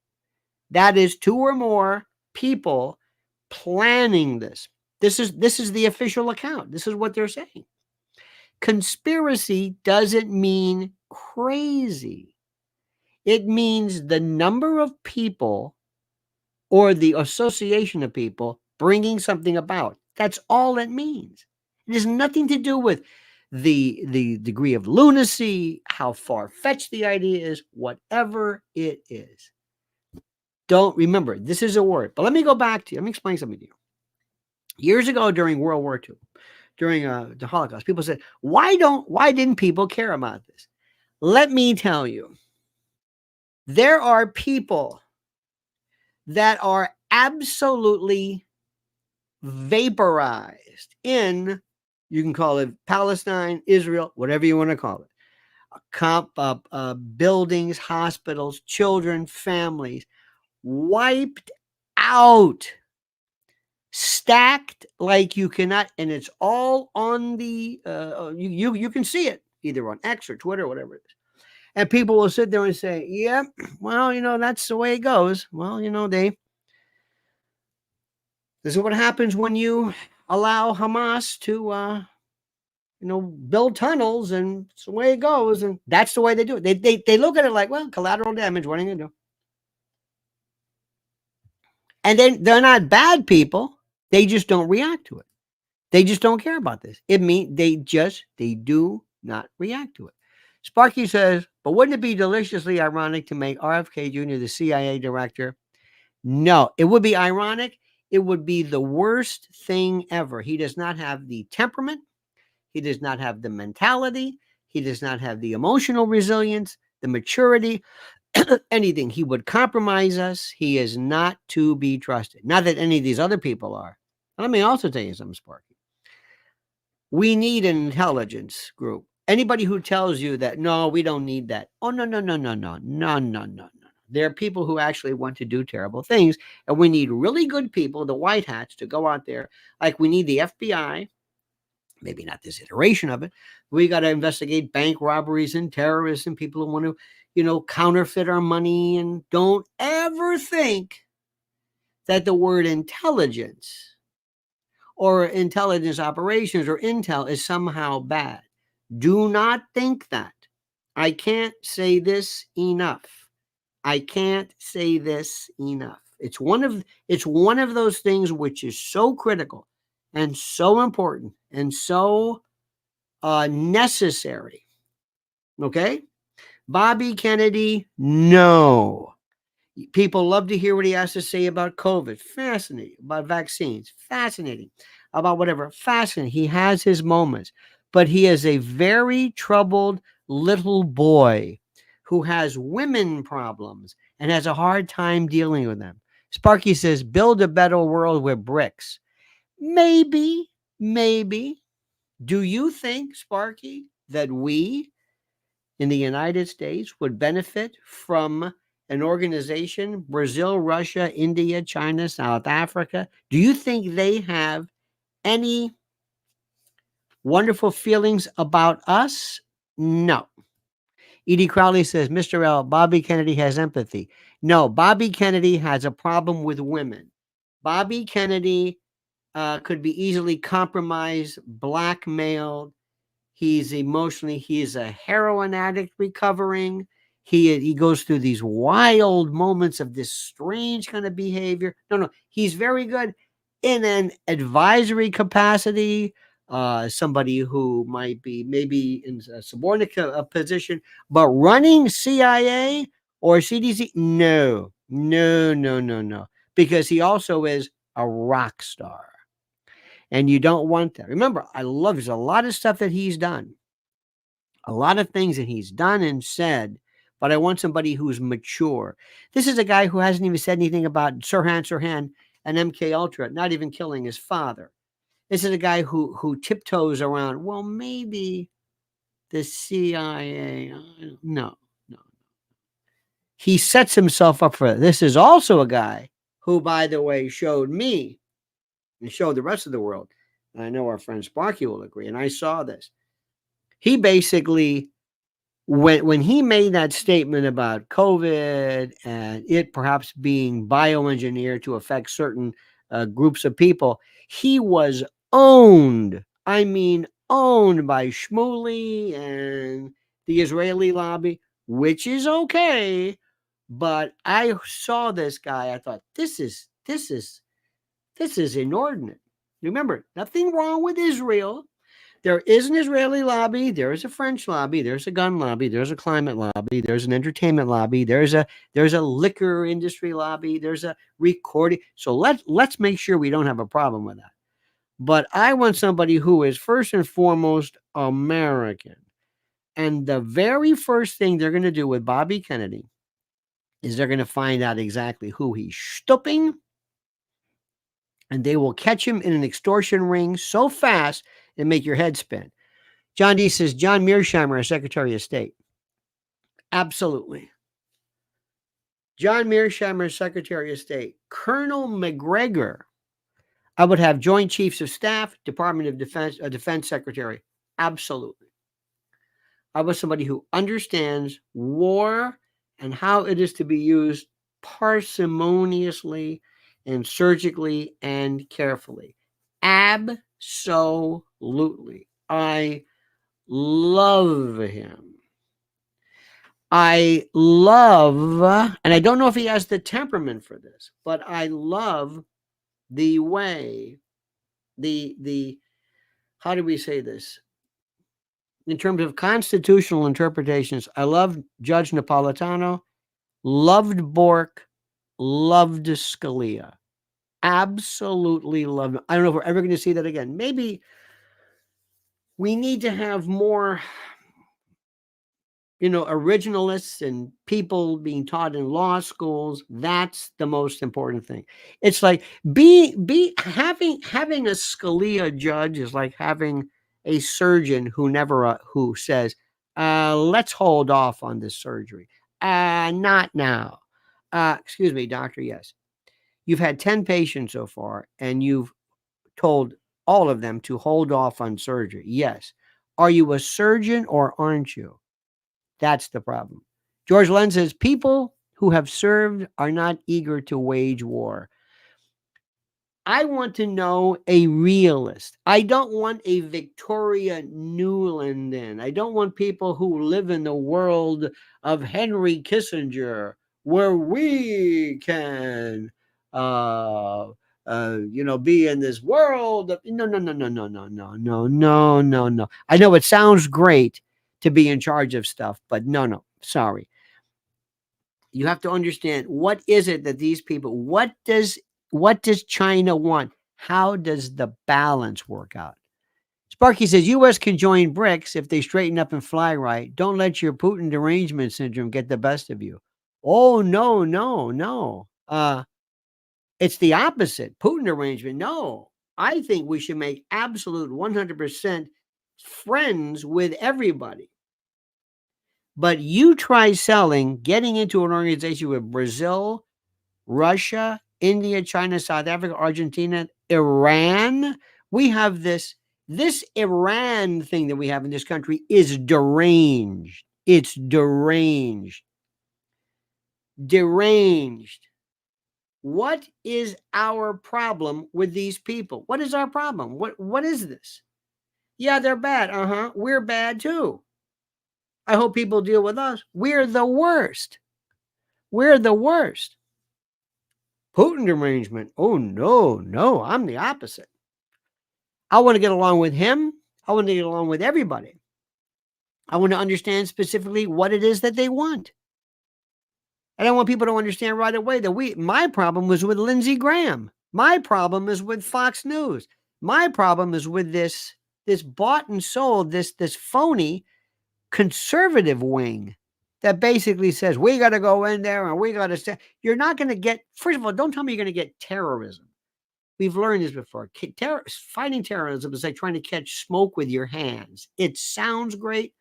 That is 2 or more people planning this. This is the official account. This is what they're saying. Conspiracy doesn't mean crazy. It means the number of people or the association of people bringing something about. That's all it means. It has nothing to do with the degree of lunacy, how far-fetched the idea is, whatever it is. Don't remember, this is a word. But let me go back to you. Let me explain something to you. Years ago during World War II, during the Holocaust, people said, why didn't people care about this? Let me tell you. There are people that are absolutely vaporized in, you can call it Palestine, Israel, whatever you want to call it. Buildings, hospitals, children, families, wiped out. stacked like you cannot, and it's all on the you can see it either on X or Twitter or whatever it is. And people will sit there and say, yeah, well, that's the way it goes. Well, this is what happens when you allow Hamas to build tunnels, and it's the way it goes, and that's the way they do it. They look at it like, well, collateral damage, what are you gonna do? And then they're not bad people. They just don't react to it. They just don't care about this. It means they do not react to it. Sparky says, but wouldn't it be deliciously ironic to make RFK Jr. the CIA director? No, it would be ironic. It would be the worst thing ever. He does not have the temperament. He does not have the mentality. He does not have the emotional resilience, the maturity, anything. He would compromise us. He is not to be trusted. Not that any of these other people are. Let me also tell you something, Sparky. We need an intelligence group. Anybody who tells you that, no, we don't need that. Oh, no. There are people who actually want to do terrible things, and we need really good people, the white hats, to go out there. Like we need the FBI, maybe not this iteration of it. We got to investigate bank robberies and terrorists and people who want to, counterfeit our money. And don't ever think that the word intelligence or intelligence operations or intel is somehow bad. Do not think that. I can't say this enough. It's one of those things which is so critical and so important and so necessary. Okay? Bobby Kennedy, no. People love to hear what he has to say about COVID. Fascinating. About vaccines. Fascinating. About whatever. Fascinating. He has his moments. But he is a very troubled little boy who has women problems and has a hard time dealing with them. Sparky says, build a better world with bricks. Maybe. Do you think, Sparky, that we in the United States would benefit from an organization, Brazil, Russia, India, China, South Africa? Do you think they have any wonderful feelings about us? No. Edie Crowley says, Mr. L, Bobby Kennedy has empathy. No, Bobby Kennedy has a problem with women. Bobby Kennedy could be easily compromised, blackmailed. He's a heroin addict recovering. He goes through these wild moments of this strange kind of behavior. No, he's very good in an advisory capacity, somebody who might be maybe in a subordinate position, but running CIA or CDC, no, because he also is a rock star. And you don't want that. Remember, there's a lot of stuff that he's done, a lot of things that he's done and said, but I want somebody who's mature. This is a guy who hasn't even said anything about Sirhan and MK Ultra, not even killing his father. This is a guy who tiptoes around, well, maybe the CIA. No. He sets himself up for it. This is also a guy who, by the way, showed me and showed the rest of the world. And I know our friend Sparky will agree. And I saw this. He basically, when he made that statement about COVID and it perhaps being bioengineered to affect certain groups of people, he was owned. I mean, owned by Shmuley and the Israeli lobby, which is okay. But I saw this guy. I thought, this is inordinate. Remember, nothing wrong with Israel. There is an Israeli lobby. There is a French lobby. There's a gun lobby. There's a climate lobby. There's an entertainment lobby. There's a liquor industry lobby. There's a recording. So let's make sure we don't have a problem with that. But I want somebody who is first and foremost American. And the very first thing they're going to do with Bobby Kennedy is they're going to find out exactly who he's stooping. And they will catch him in an extortion ring so fast and make your head spin. John D says, John Mearsheimer as Secretary of State. Absolutely. John Mearsheimer as Secretary of State. Colonel McGregor I would have Joint Chiefs of Staff, Department of Defense Secretary. Absolutely. I was somebody who understands war and how it is to be used parsimoniously and surgically and carefully. Absolutely. I love him. I love, and I don't know if he has the temperament for this, but I love the way, how do we say this? In terms of constitutional interpretations, I love Judge Napolitano, loved Bork, loved Scalia. Absolutely loved him. I don't know if we're ever going to see that again. Maybe we need to have more, originalists and people being taught in law schools. That's the most important thing. It's like having a Scalia judge is like having a surgeon who says, let's hold off on this surgery. Not now. Excuse me, doctor. Yes. You've had 10 patients so far, and you've told all of them to hold off on surgery. Yes. Are you a surgeon or aren't you? That's the problem. George Lenz says, people who have served are not eager to wage war. I want to know a realist. I don't want a Victoria Nuland. I don't want people who live in the world of Henry Kissinger, where we can, be in this world. No. I know it sounds great to be in charge of stuff, but no, sorry. You have to understand, what is it that these people, what does China want? How does the balance work out? Sparky says, U.S. can join BRICS if they straighten up and fly right. Don't let your Putin derangement syndrome get the best of you. Oh, no. It's the opposite. Putin derangement. No, I think we should make absolute 100% friends with everybody. But you try getting into an organization with Brazil, Russia, India, China, South Africa, Argentina, Iran. We have this Iran thing that we have in this country is deranged. It's deranged. Deranged. What is our problem with these people? What is our problem? What is this? Yeah, they're bad. We're bad too. I hope people deal with us. We're the worst. We're the worst. Putin derangement. Oh, no. I'm the opposite. I want to get along with him. I want to get along with everybody. I want to understand specifically what it is that they want. I don't want people to understand right away that my problem was with Lindsey Graham. My problem is with Fox News. My problem is with this bought and sold, this phony conservative wing that basically says we got to go in there and we got to say, you're not going to get, first of all, don't tell me you're going to get terrorism. We've learned this before. Fighting terrorism is like trying to catch smoke with your hands. It sounds great.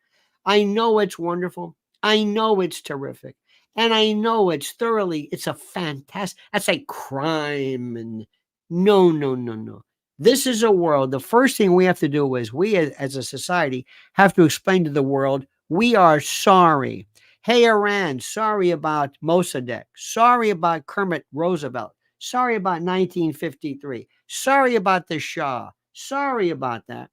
I know it's wonderful. I know it's terrific. And I know it's a fantastic, that's like crime. And no. This is a world. The first thing we have to do is we as a society have to explain to the world, we are sorry. Hey, Iran, sorry about Mossadegh. Sorry about Kermit Roosevelt. Sorry about 1953. Sorry about the Shah. Sorry about that.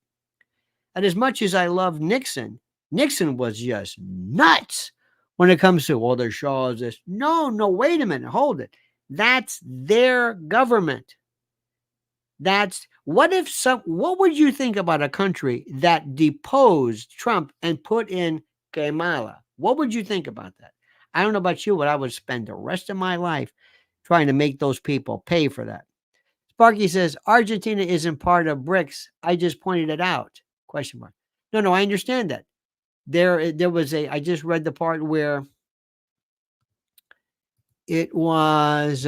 And as much as I love Nixon was just nuts when it comes to, the Shah is this. No, wait a minute. Hold it. That's their government. What would you think about a country that deposed Trump and put in Kamala? What would you think about that? I don't know about you, but I would spend the rest of my life trying to make those people pay for that. Sparky says, Argentina isn't part of BRICS. I just pointed it out. ? No, I understand that. There was I just read the part where it was,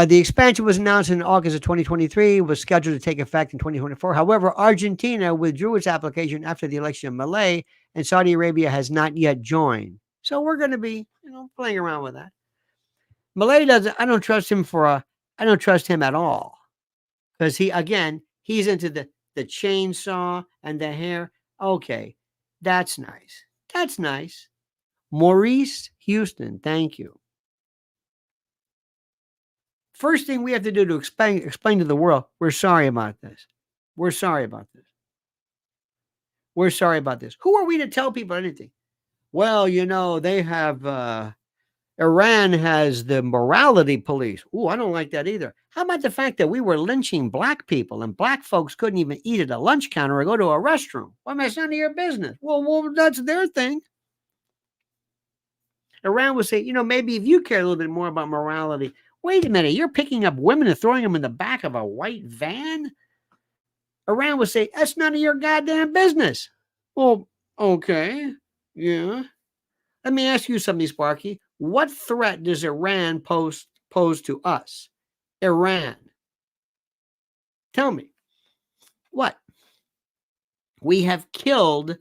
the expansion was announced in August of 2023, was scheduled to take effect in 2024. However, Argentina withdrew its application after the election of Milei, and Saudi Arabia has not yet joined. So we're going to be, playing around with that. Milei I don't trust him for I don't trust him at all. Because he's into the chainsaw and the hair. Okay, that's nice. That's nice. Maurice Houston, thank you. First thing we have to do to explain to the world, we're sorry about this. We're sorry about this. We're sorry about this. Who are we to tell people anything? Well, they have, Iran has the morality police. Ooh, I don't like that either. How about the fact that we were lynching black people and black folks couldn't even eat at a lunch counter or go to a restroom? Well, that's none of your business. Well, that's their thing. Iran would say, maybe if you care a little bit more about morality, wait a minute, you're picking up women and throwing them in the back of a white van? Iran would say, that's none of your goddamn business. Well, okay, yeah. Let me ask you something, Sparky. What threat does Iran pose to us? Iran. Tell me. What? We have targeted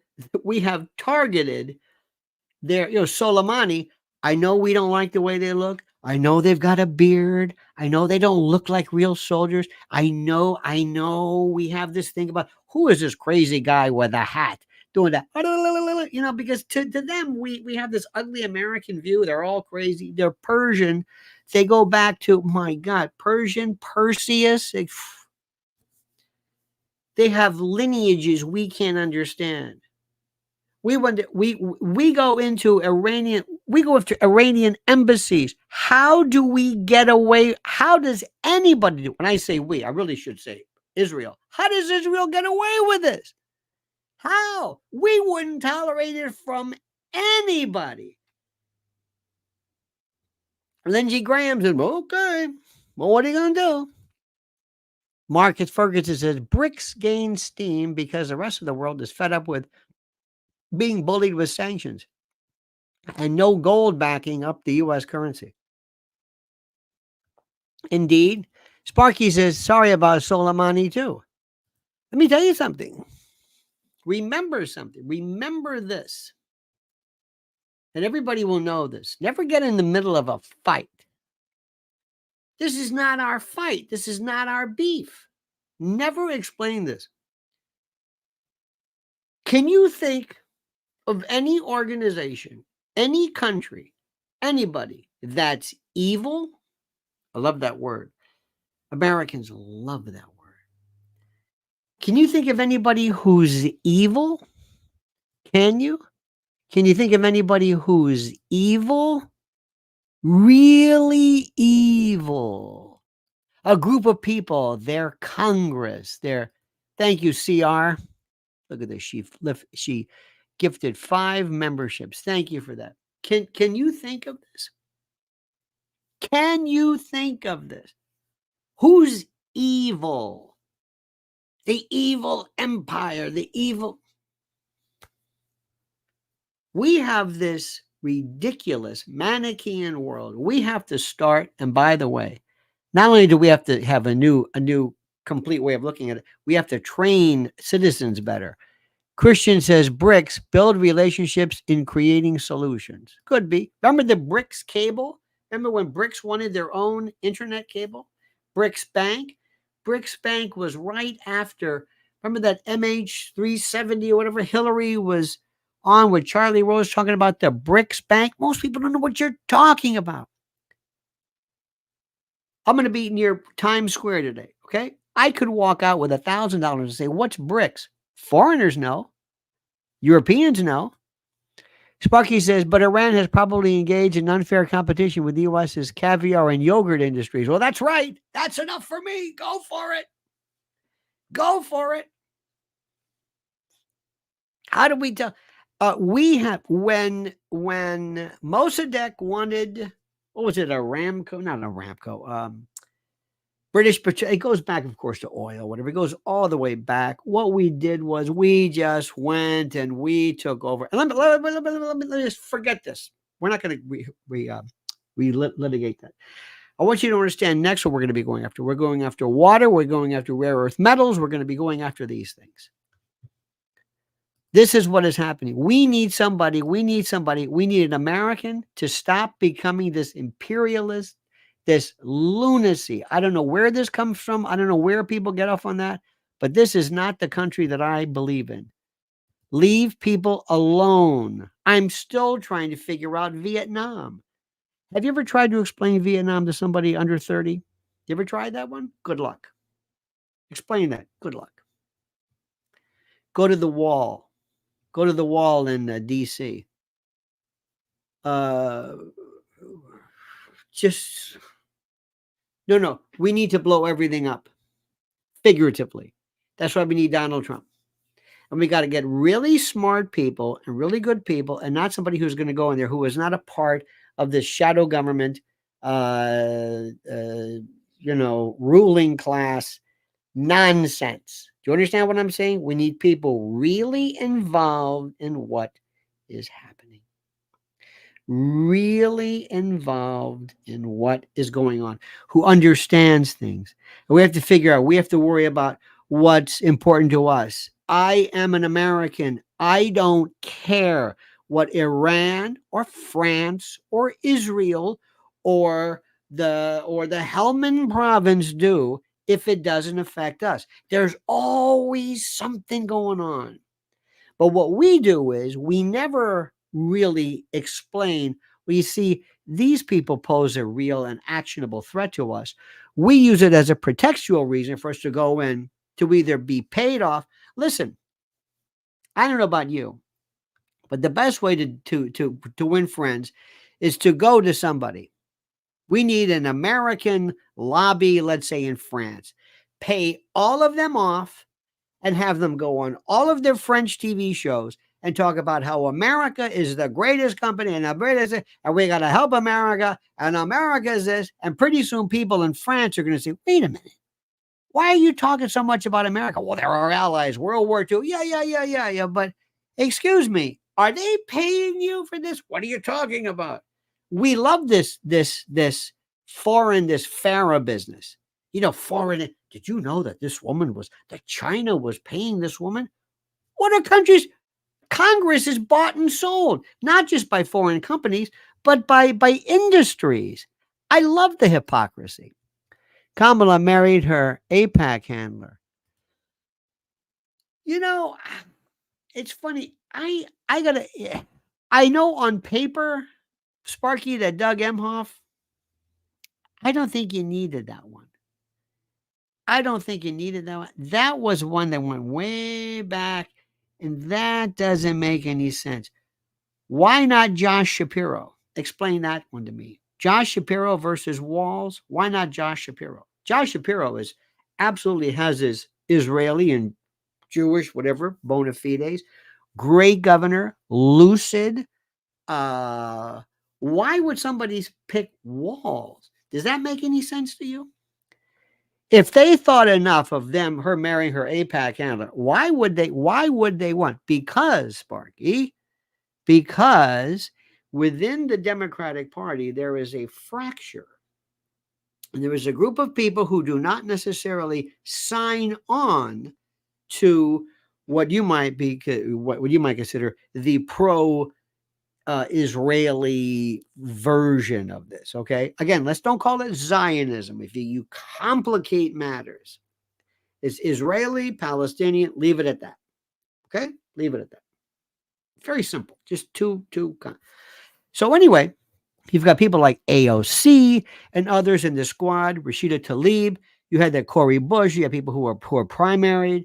their, Soleimani. I know we don't like the way they look. I know they've got a beard. I know they don't look like real soldiers. I know we have this thing about who is this crazy guy with a hat doing that? Because to them, we have this ugly American view. They're all crazy. They're Persian. They go back to, my God, Perseus. They have lineages we can't understand. We go into Iranian, we go after Iranian embassies. How do we get away? How does anybody do? When I say we, I really should say Israel. How does Israel get away with this? How? We wouldn't tolerate it from anybody. Lindsey Graham said, okay, well, what are you going to do? Marcus Ferguson says, BRICS gain steam because the rest of the world is fed up with being bullied with sanctions and no gold backing up the U.S. currency. Indeed. Sparky says, sorry about Soleimani too. Let me tell you something. Remember something. Remember this. And everybody will know this. Never get in the middle of a fight. This is not our fight. This is not our beef. Never explain this. Can you think of any organization, any country, anybody that's evil? I love that word. Americans love that word. Can you think of anybody who's evil? Can you? Can you think of anybody who's evil? Really evil. A group of people, their Congress, thank you, CR. Look at this. She gifted 5 memberships. Thank you for that. Can you think of this? Can you think of this? Who's evil? The evil empire, the evil. We have this ridiculous Manichaean world. We have to start, and by the way, not only do we have to have a new complete way of looking at it, we have to train citizens better. Christian says BRICS build relationships in creating solutions. Could be. Remember the BRICS cable? Remember when BRICS wanted their own internet cable? BRICS Bank? BRICS Bank was right after, remember that MH370 or whatever Hillary was on with Charlie Rose talking about the BRICS Bank? Most people don't know what you're talking about. I'm going to be near Times Square today, okay? I could walk out with $1,000 and say, what's BRICS? Foreigners know. Europeans know. Sparky says, but Iran has probably engaged in unfair competition with the U.S.'s caviar and yogurt industries. Well, that's right. That's enough for me. Go for it. Go for it. How do we tell? We have, when Mossadegh wanted, what was it, Aramco? Not an Aramco. British Petroleum. It goes back, of course, to oil, whatever. It goes all the way back. What we did was we just went and we took over. And let me just forget this. We're not going to litigate that. I want you to understand next what we're going to be going after. We're going after water. We're going after rare earth metals. We're going to be going after these things. This is what is happening. We need somebody. We need an American to stop becoming this imperialist, This lunacy. I don't know where this comes from. I don't know where people get off on that, but this is not the country that I believe in. Leave people alone. I'm still trying to figure out Vietnam. Have you ever tried to explain Vietnam to somebody under 30? You ever tried that one? Good luck. Explain that. Good luck. Go to the wall. Go to the wall in D.C. Just, no. We need to blow everything up. Figuratively. That's why we need Donald Trump. And we got to get really smart people and really good people, and not somebody who's going to go in there who is not a part of this shadow government, ruling class nonsense. Do you understand what I'm saying? We need people really involved in what is happening. Really involved in what is going on, who understands things. And we have to figure out, we have to worry about what's important to us. I am an American. I don't care what Iran or France or Israel or the Helmand province do if it doesn't affect us. There's always something going on. But what we do is we never really explain. We see these people pose a real and actionable threat to us. We use it as a pretextual reason for us to go in to either be paid off. Listen, I don't know about you, but the best way to win friends is to go to somebody. We need an American lobby, let's say in France. Pay all of them off and have them go on all of their French TV shows and talk about how America is the greatest company and we got to help America and America is this. And pretty soon people in France are going to say, wait a minute. Why are you talking so much about America? Well, they're our allies. World War II. Yeah. But excuse me, are they paying you for this? What are you talking about? We love this foreign, this Farah business. Foreign. Did you know that that China was paying this woman? What are countries? Congress is bought and sold, not just by foreign companies, but by industries. I love the hypocrisy. Kamala married her APAC handler. It's funny. I know on paper, Sparky, that Doug Emhoff, I don't think you needed that one. That was one that went way back, and that doesn't make any sense. Why not Josh Shapiro? Explain that one to me. Josh Shapiro versus Walls. Why not Josh Shapiro? Josh Shapiro has his Israeli and Jewish, whatever, bona fides. Great governor, lucid. Why would somebody pick Walls? Does that make any sense to you? If they thought enough of her marrying her APAC handler, why would they want? Because, Sparky, within the Democratic Party, there is a fracture. And there is a group of people who do not necessarily sign on to what you might consider the pro-Israeli version of this. Okay, again, don't call it Zionism. If you complicate matters, it's Israeli, Palestinian. Leave it at that. Okay, leave it at that. Very simple. Just two. So anyway, you've got people like AOC and others in the squad. Rashida Tlaib. You had that Cori Bush. You have people who are primaried.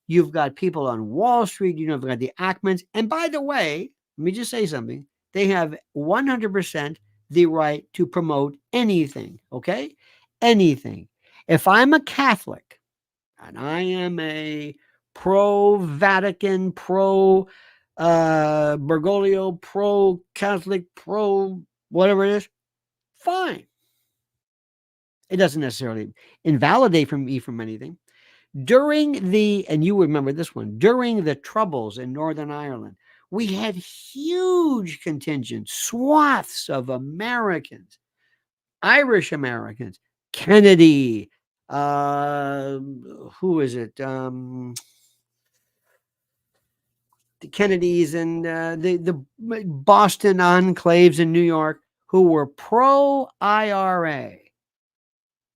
You've got people on Wall Street. You've got the Ackmans. And by the way, let me just say something. They have 100% the right to promote anything. Okay, anything. If I'm a Catholic and I am a pro-Vatican, pro-Bergoglio, pro-Catholic, pro-whatever it is, fine. It doesn't necessarily invalidate me from anything. And you remember this one, during the Troubles in Northern Ireland, we had huge contingents, swaths of Americans, Irish Americans, Kennedy, who is it? The Kennedys and the Boston enclaves in New York who were pro-IRA.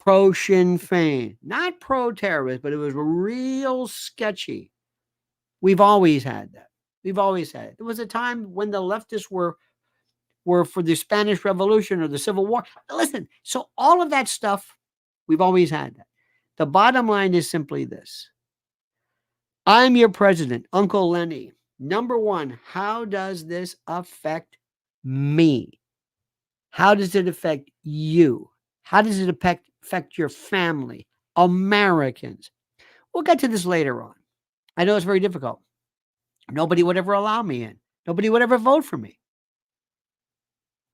pro Sinn Féin, not pro terrorist, but it was real sketchy. We've always had that. We've always had it. There was a time when the leftists were for the Spanish Revolution or the Civil War. Listen, so all of that stuff, we've always had that. The bottom line is simply this. I'm your president, Uncle Lenny. Number one, how does this affect me? How does it affect you? How does it affect your family, Americans? We'll get to this later on. I know it's very difficult. Nobody would ever allow me in. Nobody would ever vote for me.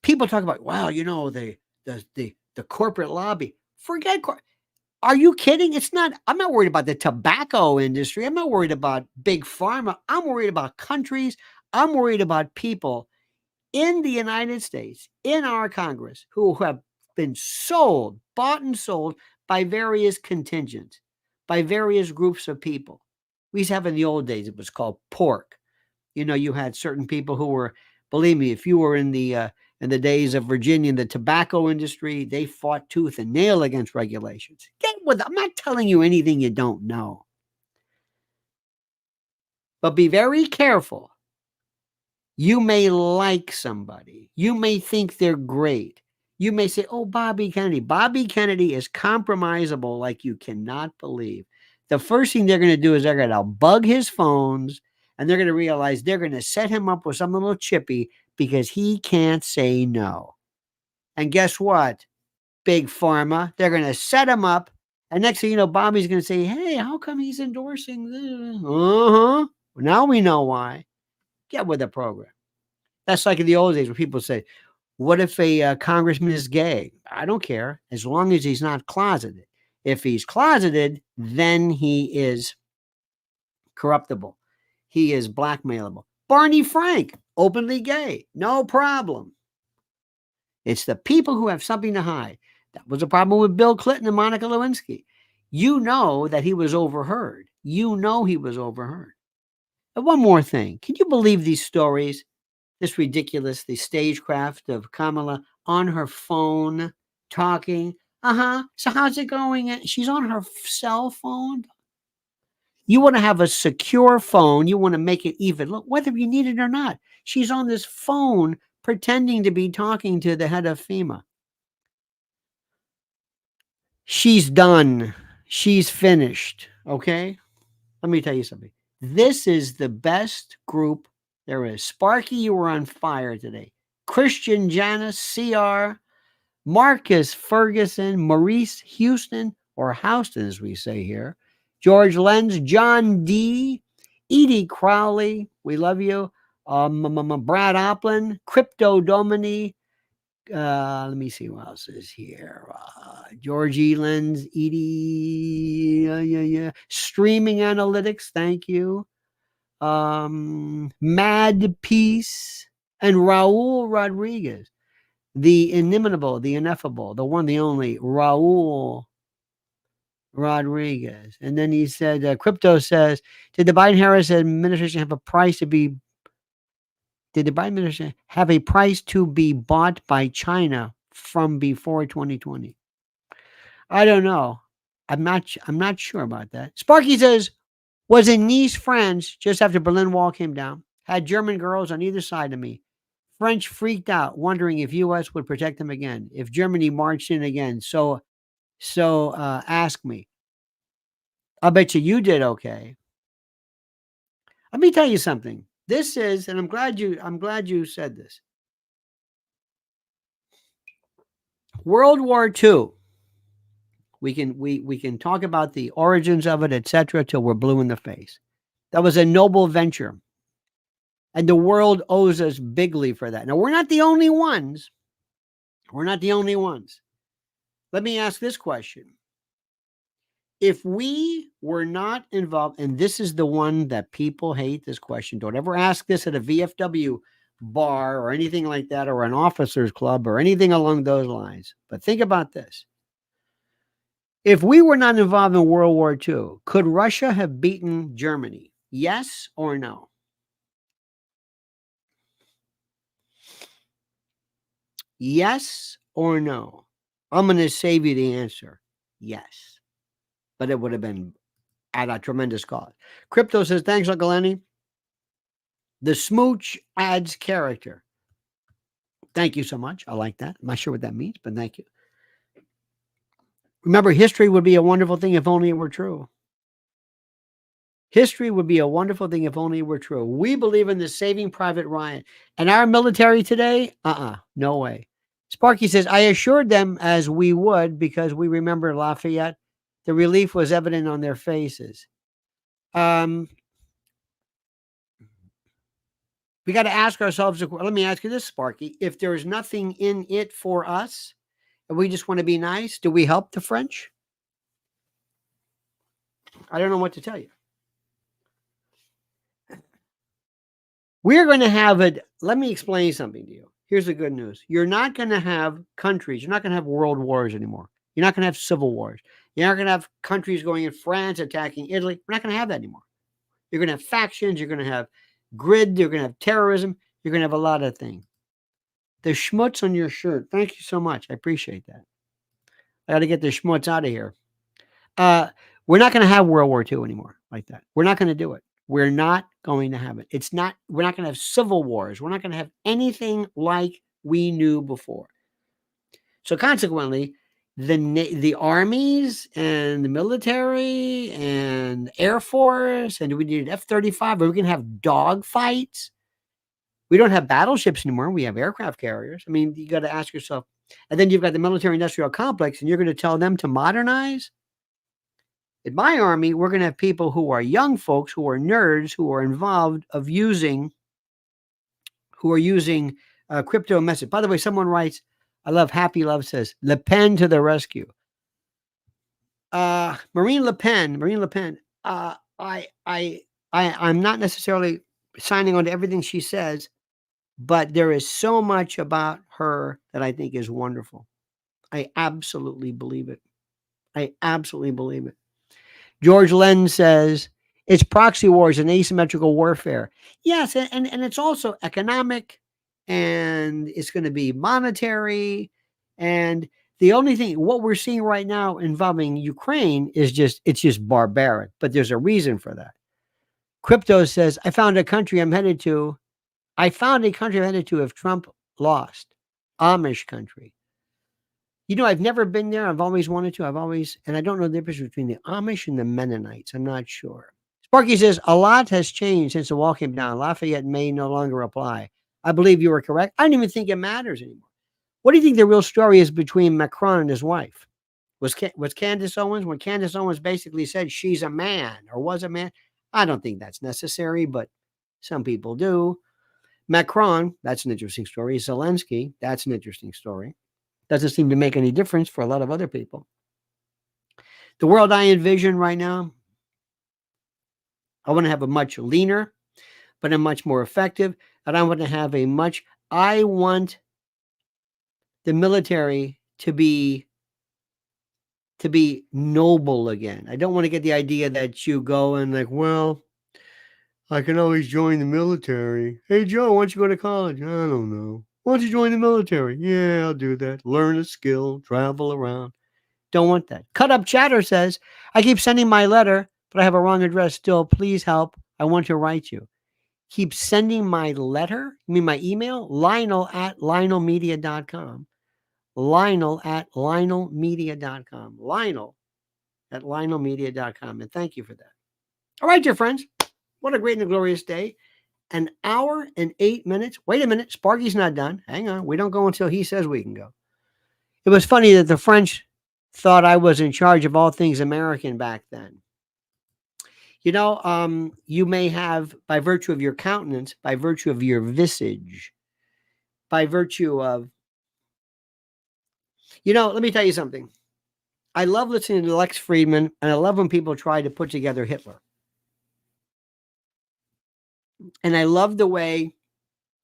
People talk about, well, you know, the corporate lobby. Forget Are you kidding? It's not. I'm not worried about the tobacco industry. I'm not worried about big pharma. I'm worried about countries. I'm worried about people in the United States, in our Congress, who have been sold, bought and sold by various contingents, by various groups of people. We used to have in the old days, it was called pork. You know, you had certain people who were, believe me, if you were in the days of Virginia, in the tobacco industry, they fought tooth and nail against regulations. Get with it. I'm not telling you anything you don't know. But be very careful. You may like somebody. You may think they're great. You may say, oh, Bobby Kennedy. Bobby Kennedy is compromisable like you cannot believe. The first thing they're going to do is they're going to bug his phones, and they're going to realize they're going to set him up with some little chippy because he can't say no. And guess what? Big pharma, they're going to set him up. And next thing you know, Bobby's going to say, hey, how come he's endorsing this? Now we know why. Get with the program. That's like in the old days where people say, what if a congressman is gay? I don't care, as long as he's not closeted. If he's closeted, then he is corruptible. He is blackmailable. Barney Frank, openly gay, no problem. It's the people who have something to hide. That was a problem with Bill Clinton and Monica Lewinsky. You know that he was overheard. You know he was overheard. And one more thing. Can you believe these stories? This ridiculous, the stagecraft of Kamala on her phone talking. So how's it going? She's on her cell phone. You want to have a secure phone. You want to make it even. Look, whether you need it or not. She's on this phone pretending to be talking to the head of FEMA. She's done. She's finished. Okay? Let me tell you something. This is the best group there is. Sparky, you were on fire today. Christian Janice, CR, Marcus Ferguson, Maurice Houston, or Houston as we say here, George Lenz, John D., Edie Crowley, we love you, Brad Oplin, Crypto Domini, let me see who else is here. George E. Lenz, Edie, Streaming Analytics, thank you. Mad Peace, and Raul Rodriguez, the inimitable, the ineffable, the one, the only, Raul Rodriguez. And then he said, Crypto says, did the Biden-Harris administration have a price to be bought by China from before 2020? I don't know. I'm not sure about that. Sparky says, was in Nice, France, just after Berlin Wall came down. Had German girls on either side of me. French freaked out, wondering if U.S. would protect them again, if Germany marched in again. So ask me. I bet you did okay. Let me tell you something. This is, and I'm glad you said this. World War II. We can talk about the origins of it, etc., till we're blue in the face. That was a noble venture. And the world owes us bigly for that. Now, we're not the only ones. We're not the only ones. Let me ask this question. If we were not involved, and this is the one that people hate, this question. Don't ever ask this at a VFW bar or anything like that, or an officers club or anything along those lines. But think about this. If we were not involved in World War II, could Russia have beaten Germany? Yes or no? Yes or no? I'm going to save you the answer. Yes. But it would have been at a tremendous cost. Crypto says, thanks, Uncle Lenny. The smooch adds character. Thank you so much. I like that. I'm not sure what that means, but thank you. Remember, history would be a wonderful thing if only it were true. History would be a wonderful thing if only it were true. We believe in the Saving Private Ryan. And our military today? No way. Sparky says, I assured them as we would because we remember Lafayette. The relief was evident on their faces. We got to ask ourselves, let me ask you this, Sparky. If there's nothing in it for us, and we just want to be nice, do we help the French? I don't know what to tell you. We're going to have it. Let me explain something to you. Here's the good news. You're not going to have countries. You're not going to have world wars anymore. You're not going to have civil wars. You're not going to have countries going in France attacking Italy. We're not going to have that anymore. You're going to have factions. You're going to have grid. You're going to have terrorism. You're going to have a lot of things. The schmutz on your shirt. Thank you so much. I appreciate that. I got to get the schmutz out of here. We're not going to have World War II anymore like that. We're not going to do it. We're not going to have it. We're not going to have civil wars. We're not going to have anything like we knew before. So consequently, the armies and the military and Air Force, and we need F-35, are we going to have dog fights? We don't have battleships anymore. We have aircraft carriers. I mean, you got to ask yourself. And then you've got the military-industrial complex, and you're going to tell them to modernize? In my army, we're going to have people who are young folks, who are nerds, who are involved who are using crypto message. By the way, someone writes, I love Happy Love says, Le Pen to the rescue. Marine Le Pen. I'm not necessarily signing on to everything she says, but there is so much about her that I think is wonderful. I absolutely believe it. George Len says, it's proxy wars and asymmetrical warfare. Yes, and it's also economic, and it's going to be monetary. And the only thing, what we're seeing right now involving Ukraine is it's just barbaric, but there's a reason for that. Crypto says, I found a country I'm headed to if Trump lost. Amish country. You know, I've never been there. I've always wanted to. And I don't know the difference between the Amish and the Mennonites. I'm not sure. Sparky says, a lot has changed since the wall came down. Lafayette may no longer apply. I believe you were correct. I don't even think it matters anymore. What do you think the real story is between Macron and his wife? Was Candace Owens? When Candace Owens basically said she's a man or was a man? I don't think that's necessary, but some people do. Macron, that's an interesting story. Zelensky, that's an interesting story. Doesn't seem to make any difference for a lot of other people. The world I envision right now, I want to have a much leaner, but a much more effective. And I want the military to be noble again. I don't want to get the idea that you go and like, well, I can always join the military. Hey, Joe, why don't you go to college? I don't know. Why don't you join the military? Yeah, I'll do that. Learn a skill, travel around. Don't want that. Cut Up Chatter says, I keep sending my letter, but I have a wrong address still. Please help. I want to write you. Keep sending my letter? You mean my email? Lionel@lionelmedia.com. Lionel@lionelmedia.com. Lionel@lionelmedia.com. And thank you for that. All right, dear friends. What a great and glorious day. An hour and 8 minutes. Wait a minute. Sparky's not done. Hang on. We don't go until he says we can go. It was funny that the French thought I was in charge of all things American back then. You know, you may have, by virtue of your countenance, by virtue of your visage, by virtue of, let me tell you something. I love listening to Lex Friedman, and I love when people try to put together Hitler. And I love the way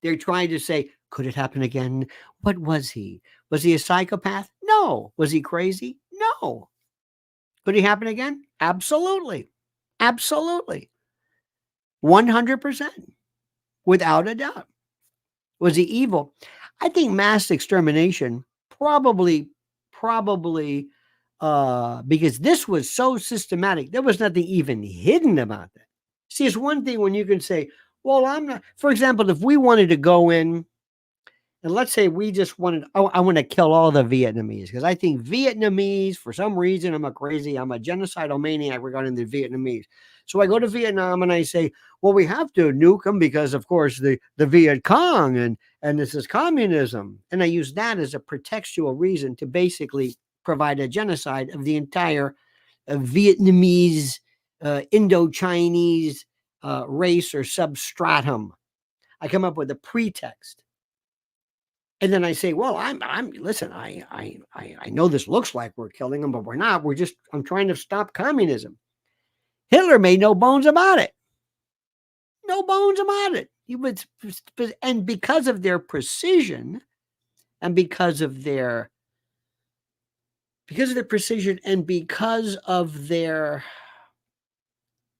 they're trying to say, could it happen again? What was he? Was he a psychopath? No. Was he crazy? No. Could he happen again? Absolutely. Absolutely. 100%. Without a doubt. Was he evil? I think mass extermination probably because this was so systematic. There was nothing even hidden about that. See, it's one thing when you can say, well, I'm not, for example, if we wanted to go in and let's say we just wanted, oh, I want to kill all the Vietnamese because I think Vietnamese, for some reason, I'm a genocidal maniac regarding the Vietnamese. So I go to Vietnam and I say, well, we have to nuke them because, of course, the Viet Cong and this is communism. And I use that as a pretextual reason to basically provide a genocide of the entire Vietnamese, Indo-Chinese race or substratum. I come up with a pretext. And then I say, well, listen, I know this looks like we're killing them, but we're not. I'm trying to stop communism. Hitler made no bones about it. No bones about it. And because of their precision and because of their precision and because of their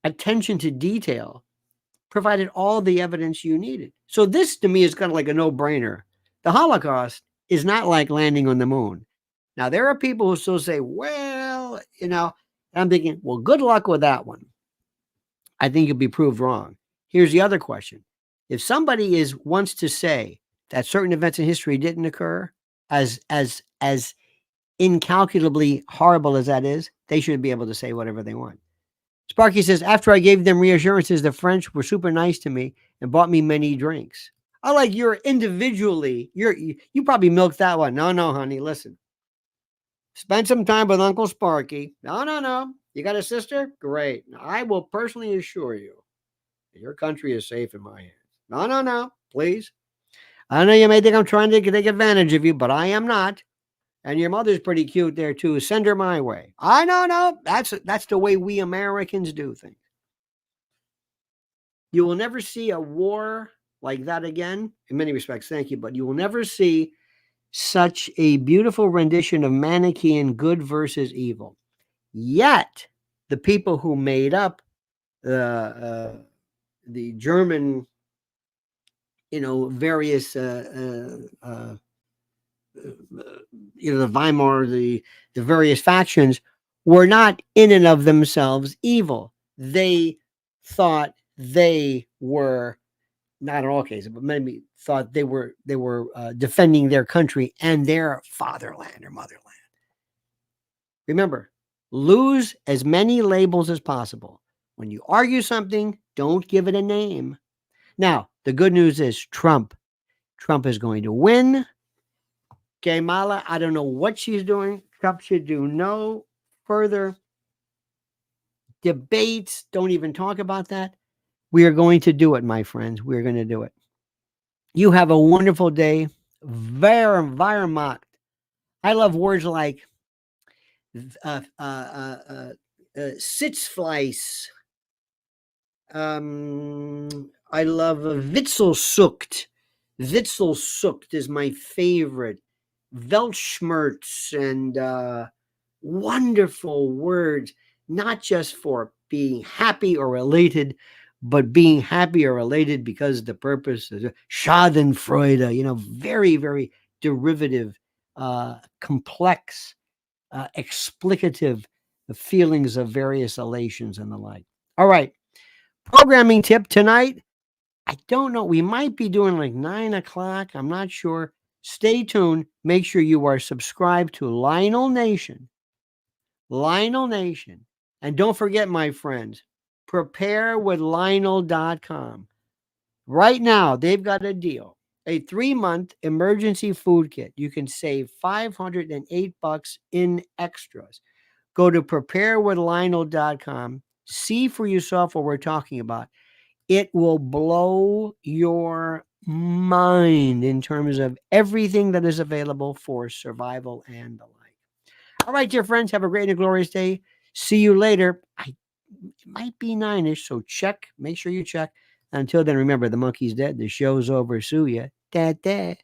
attention to detail, provided all the evidence you needed. So this to me is kind of like a no-brainer. The Holocaust is not like landing on the moon. Now, there are people who still say, well, I'm thinking, well, good luck with that one. I think you'll be proved wrong. Here's the other question. If somebody wants to say that certain events in history didn't occur, as incalculably horrible as that is, they should be able to say whatever they want. Sparky says, after I gave them reassurances, the French were super nice to me and bought me many drinks. I like you're individually, you probably milked that one. No, honey, listen. Spend some time with Uncle Sparky. No. You got a sister? Great. Now, I will personally assure you that your country is safe in my hands. No, please. I know you may think I'm trying to take advantage of you, but I am not. And your mother's pretty cute there too. Send her my way. I know. That's the way we Americans do things. You will never see a war like that again. In many respects, thank you. But you will never see such a beautiful rendition of Manichaean good versus evil. Yet, the people who made up the German, various, the Weimar, the various factions were not in and of themselves evil. They thought they were, not in all cases, but many thought they were defending their country and their fatherland or motherland. Remember, lose as many labels as possible. When you argue something, don't give it a name. Now, the good news is Trump is going to win. Kamala, I don't know what she's doing. Trump should do no further debates. Don't even talk about that. We are going to do it, my friends. We're going to do it. You have a wonderful day. Weihnacht. I love words like Sitzfleisch. I love Witzelsucht. Witzelsucht is my favorite. Weltschmerz and wonderful words, not just for being happy or elated, but being happy or elated because the purpose is Schadenfreude, very, very derivative, complex, explicative feelings of various elations and the like. All right. Programming tip tonight. I don't know. We might be doing like 9 o'clock. I'm not sure. Stay tuned. Make sure you are subscribed to Lionel Nation. Lionel Nation. And don't forget, my friends, preparewithlionel.com. Right now, they've got a deal. A 3-month emergency food kit. You can save $508 in extras. Go to preparewithlionel.com. See for yourself what we're talking about. It will blow your mind in terms of everything that is available for survival and the like. All right, dear friends, have a great and glorious day. See you later. It might be 9-ish, so check. Make sure you check. Until then, remember, the monkey's dead. The show's over. Sue ya. Da-da.